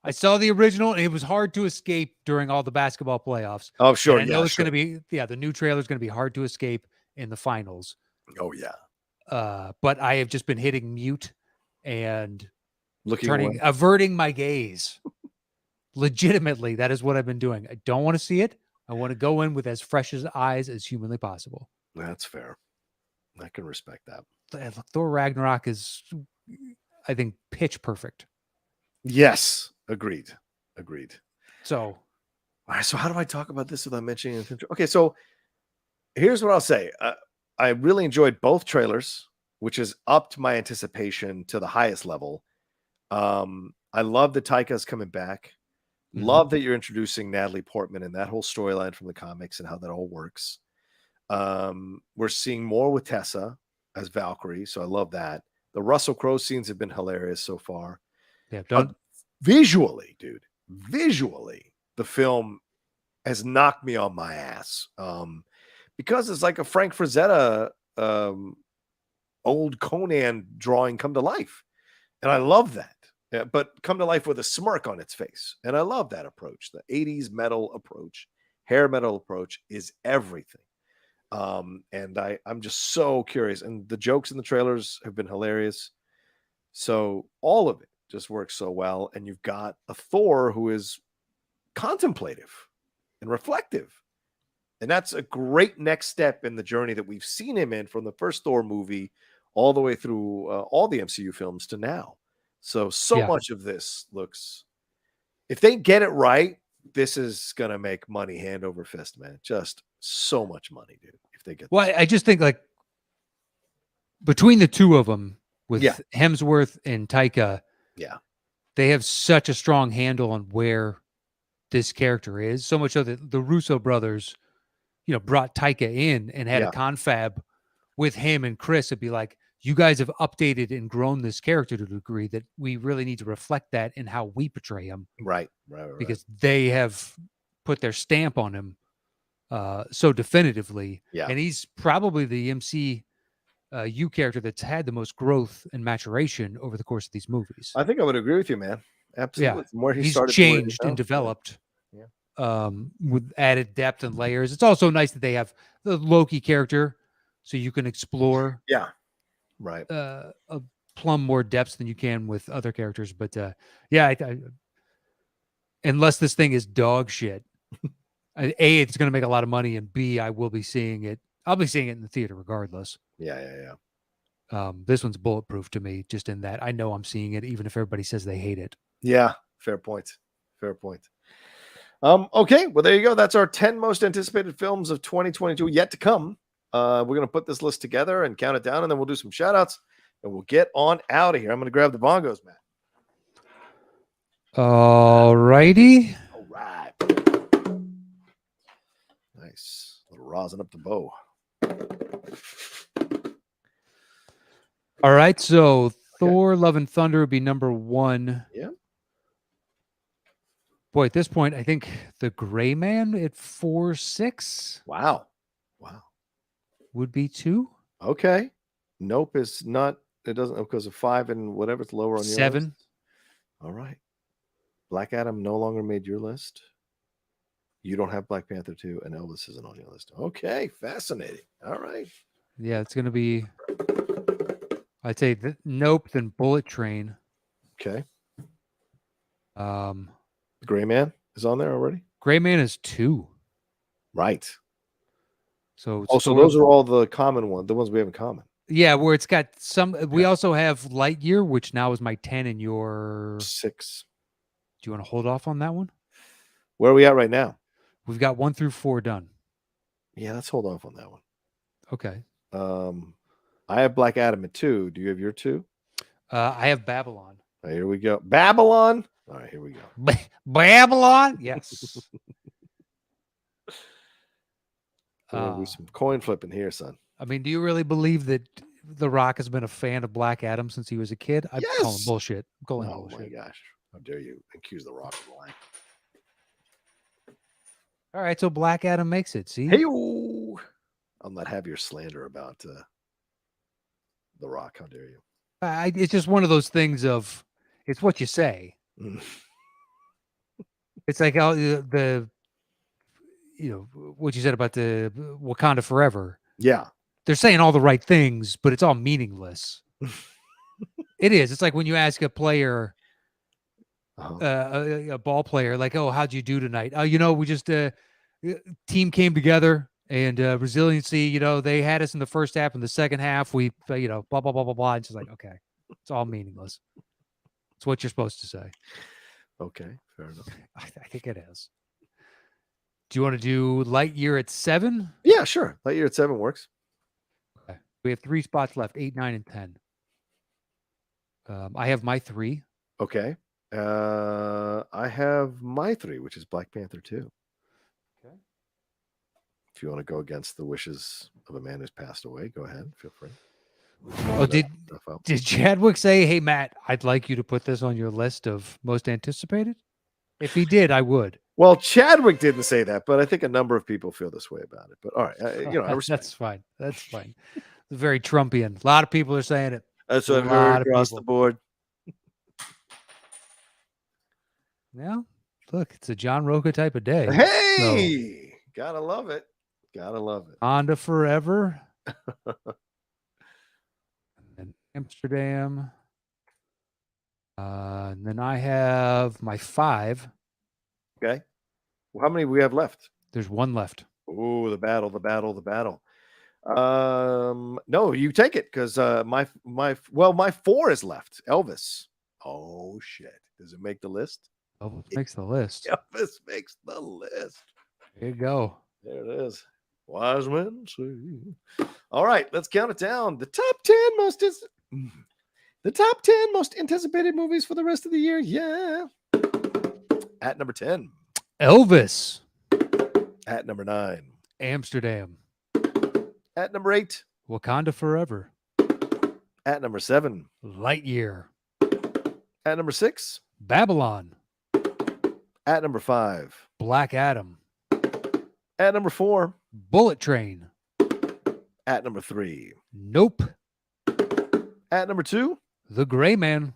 I saw the original, and it was hard to escape during all the basketball playoffs. Oh, sure. And I know it's going to be, the new trailer is going to be hard to escape in the finals. Oh, yeah. But I have just been hitting mute and looking averting my gaze. Legitimately, that is what I've been doing. I don't want to see it. I want to go in with as fresh eyes as humanly possible. That's fair. I can respect that. Thor Ragnarok is, I think, pitch perfect. Yes, agreed. So, all right. So, how do I talk about this without mentioning anything? Okay, so here's what I'll say. I really enjoyed both trailers, which has upped my anticipation to the highest level. I love that Taika's coming back. Mm-hmm. Love that you're introducing Natalie Portman and that whole storyline from the comics and how that all works. We're seeing more with Tessa as Valkyrie, so I love that. The Russell Crowe scenes have been hilarious so far. Yeah, visually, dude. Visually, the film has knocked me on my ass. Because it's like a Frank Frazetta old Conan drawing come to life. And I love that. Yeah, but come to life with a smirk on its face. And I love that approach. The 80s metal approach, hair metal approach is everything. And I'm just so curious. And the jokes in the trailers have been hilarious. So all of it just works so well. And you've got a Thor who is contemplative and reflective. And that's a great next step in the journey that we've seen him in from the first Thor movie all the way through all the MCU films to now. So much of this looks, if they get it right, this is going to make money hand over fist, man. Just so much money, dude. If they get I just think like between the two of them with Hemsworth and Taika, they have such a strong handle on where this character is. So much so that the Russo brothers, brought Taika in and had a confab with him and Chris. It'd be like, you guys have updated and grown this character to a degree that we really need to reflect that in how we portray him. Right. Because they have put their stamp on him so definitively. Yeah. And he's probably the MCU character that's had the most growth and maturation over the course of these movies. I think I would agree with you, man. Absolutely. Yeah. From where he He's started changed and developed. Yeah. With added depth and layers. It's also nice that they have the Loki character, so you can explore right plumb more depths than you can with other characters. But unless this thing is dog shit, A, it's going to make a lot of money, and B, I will be seeing it. I'll be seeing it in the theater regardless. Yeah. This one's bulletproof to me, just in that I know I'm seeing it, even if everybody says they hate it. Yeah, fair point. Okay, well, there you go. That's our 10 most anticipated films of 2022 yet to come. We're going to put this list together and count it down, and then we'll do some shout outs, and we'll get on out of here. I'm going to grab the bongos, Matt. All righty. All right. Nice. A little rosin up the bow. All right, so Thor, Love and Thunder would be number 1. Yeah. Boy, at this point, I think The Gray Man at 4.6. Wow. Would be 2. Okay. Nope is not. It doesn't, because of 5 and whatever's lower on your 7. list. All right. Black Adam no longer made your list. You don't have Black Panther 2, and Elvis isn't on your list. Okay, fascinating. All right. Yeah, it's going to be, I'd say Nope, then Bullet Train. Okay. Gray Man is on there already? Gray Man is 2. Right. So those are all the common ones, the ones we have in common. Yeah, where it's got some. We also have Lightyear, which now is my 10 and your 6. Do you want to hold off on that one? Where are we at right now? We've got 1 through 4 done. Yeah, let's hold off on that one. Okay. I have Black Adam at 2. Do you have your 2? I have Babylon. Right, here we go. Babylon. All right, here we go. Babylon. Yes. There'll be some coin flipping here, son. I mean, do you really believe that The Rock has been a fan of Black Adam since he was a kid? I'm calling bullshit. I'm calling bullshit. Oh my gosh. How dare you accuse The Rock of lying? All right, so Black Adam makes it. See? Hey, I'll not have your slander about The Rock. How dare you? It's just one of those things of, it's what you say. It's like what you said about the Wakanda Forever. Yeah. They're saying all the right things, but it's all meaningless. It is. It's like when you ask a player, a ball player, like, "Oh, how'd you do tonight?" "Oh, we just team came together and resiliency. They had us in the first half. In the second half, we, blah blah blah blah blah." It's just like, okay, it's all meaningless. It's what you're supposed to say. Okay, fair enough. I think it is. Do you want to do Lightyear at 7? Yeah, sure. Lightyear at 7 works. Okay. We have 3 spots left: 8, 9, and 10. I have my 3. Okay. I have my 3, which is Black Panther 2. Okay. If you want to go against the wishes of a man who's passed away, go ahead. Feel free. Oh, did Chadwick say, "Hey, Matt, I'd like you to put this on your list of most anticipated"? If he did, I would. Well, Chadwick didn't say that, but I think a number of people feel this way about it. But all right, I respect. That's fine. That's fine. It's very Trumpian. A lot of people are saying it. That's what I've heard across the board. Yeah, look, it's a John Rocha type of day. Hey, gotta love it. Gotta love it. Honda Forever. And Amsterdam. And then I have my 5. Okay. Well, how many do we have left? There's 1 left. Oh, the battle. No, you take it, because my 4 is left. Elvis. Oh shit. Does it make the list? Elvis makes the list. Elvis makes the list. There you go. There it is. Wise men say. All right, let's count it down. The top 10 most anticipated movies for the rest of the year. Yeah. At number 10, Elvis. At number 9, Amsterdam. At number 8, Wakanda Forever. At number 7, Lightyear. At number 6, Babylon. At number 5, Black Adam. At number 4, Bullet Train. At number 3, Nope. At number 2, The Gray Man.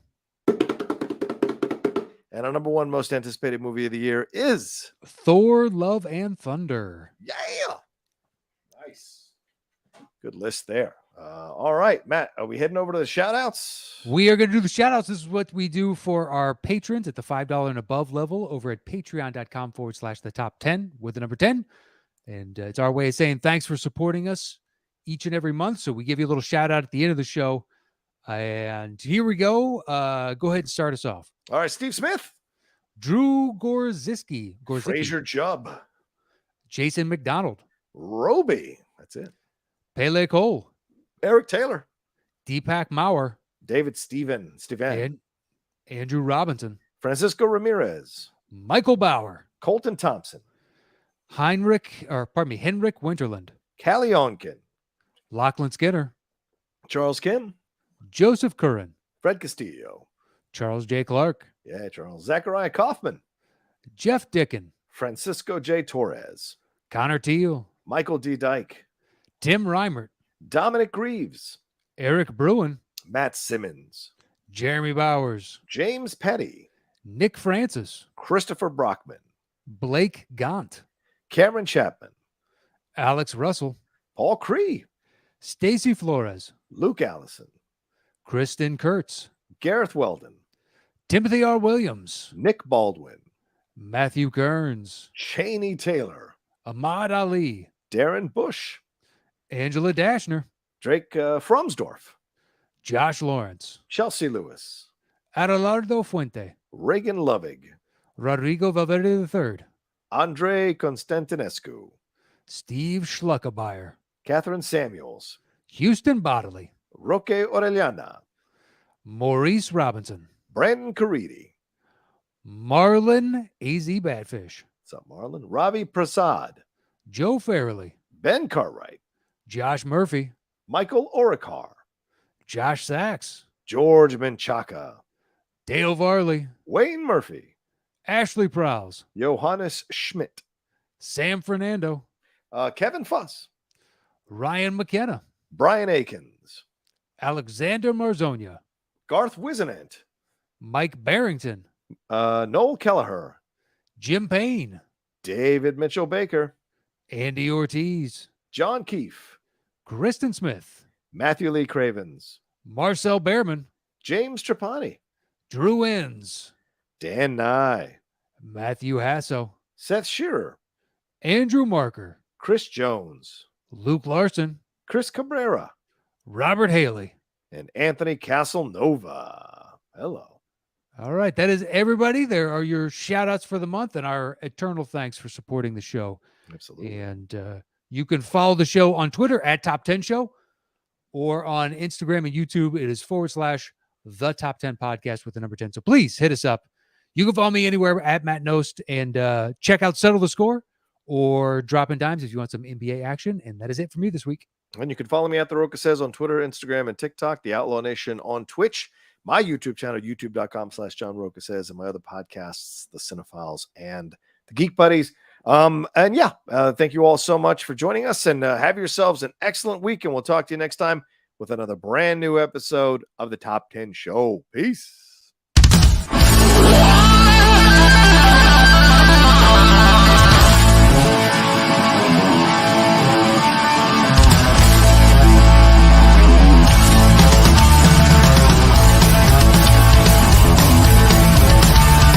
And our number 1 most anticipated movie of the year is Thor: Love and Thunder. Yeah. Nice. Good list there. All right, Matt, are we heading over to the shout-outs? We are going to do the shout-outs. This is what we do for our patrons at the $5 and above level over at patreon.com/the top 10 with the number 10. And it's our way of saying thanks for supporting us each and every month. So we give you a little shout-out at the end of the show. And here we go. Go ahead and start us off. All right, Steve Smith. Drew Gorzicki. Fraser Jubb. Jason McDonald. Roby. That's it. Pele Cole. Eric Taylor. Deepak Maurer. David Steven. And Andrew Robinson. Francisco Ramirez. Michael Bauer. Colton Thompson. Henrik Winterland. Callie Onken. Lachlan Skinner. Charles Kim. Joseph Curran. Fred Castillo. Charles J. Clark. Yeah, Charles. Zachariah Kaufman. Jeff Dickin. Francisco J. Torres. Connor Teal. Michael D. Dyke. Tim Reimert. Dominic Greaves. Eric Bruin. Matt Simmons. Jeremy Bowers. James Petty. Nick Francis. Christopher Brockman. Blake Gaunt. Cameron Chapman. Alex Russell. Paul Cree. Stacy Flores. Luke Allison. Kristen Kurtz. Gareth Weldon. Timothy R. Williams. Nick Baldwin. Matthew Kearns. Cheney Taylor. Ahmad Ali. Darren Bush. Angela Dashner. Drake Fromsdorf. Josh Lawrence. Chelsea Lewis. Adelardo Fuente. Reagan Lovig. Rodrigo Valverde III. Andre Constantinescu. Steve Schluckebeyer. Catherine Samuels. Houston Bodley. Roque Orellana. Maurice Robinson. Brandon Caridi. Marlon AZ Badfish. What's up, Marlon? Ravi Prasad. Joe Fairley. Ben Cartwright. Josh Murphy. Michael Orikar. Josh Sachs. George Menchaca. Dale Varley. Wayne Murphy. Ashley Prowse. Johannes Schmidt. Sam Fernando. Kevin Fuss. Ryan McKenna. Brian Akins. Alexander Marzonia. Garth Wisenant. Mike Barrington. Noel Kelleher. Jim Payne. David Mitchell Baker. Andy Ortiz. John Keefe. Kristen Smith. Matthew Lee Cravens. Marcel Behrman. James Trapani. Drew Inns. Dan Nye. Matthew Hasso. Seth Shearer. Andrew Marker. Chris Jones. Luke Larson. Chris Cabrera. Robert Haley. And Anthony Casanova. Hello. All right. That is everybody. There are your shout outs for the month and our eternal thanks for supporting the show. Absolutely. And you can follow the show on Twitter at Top 10 Show or on Instagram and YouTube. It is /the Top 10 Podcast with the number 10. So please hit us up. You can follow me anywhere at Matt Knost and check out Settle the Score or Drop in Dimes if you want some NBA action. And that is it for me this week. And you can follow me at The Rocha Says on Twitter, Instagram, and TikTok, The Outlaw Nation on Twitch, my YouTube channel, youtube.com/John Rocha Says, and my other podcasts, The Cinephiles and The Geek Buddies. Thank you all so much for joining us, and have yourselves an excellent week, and we'll talk to you next time with another brand new episode of the Top 10 Show. Peace.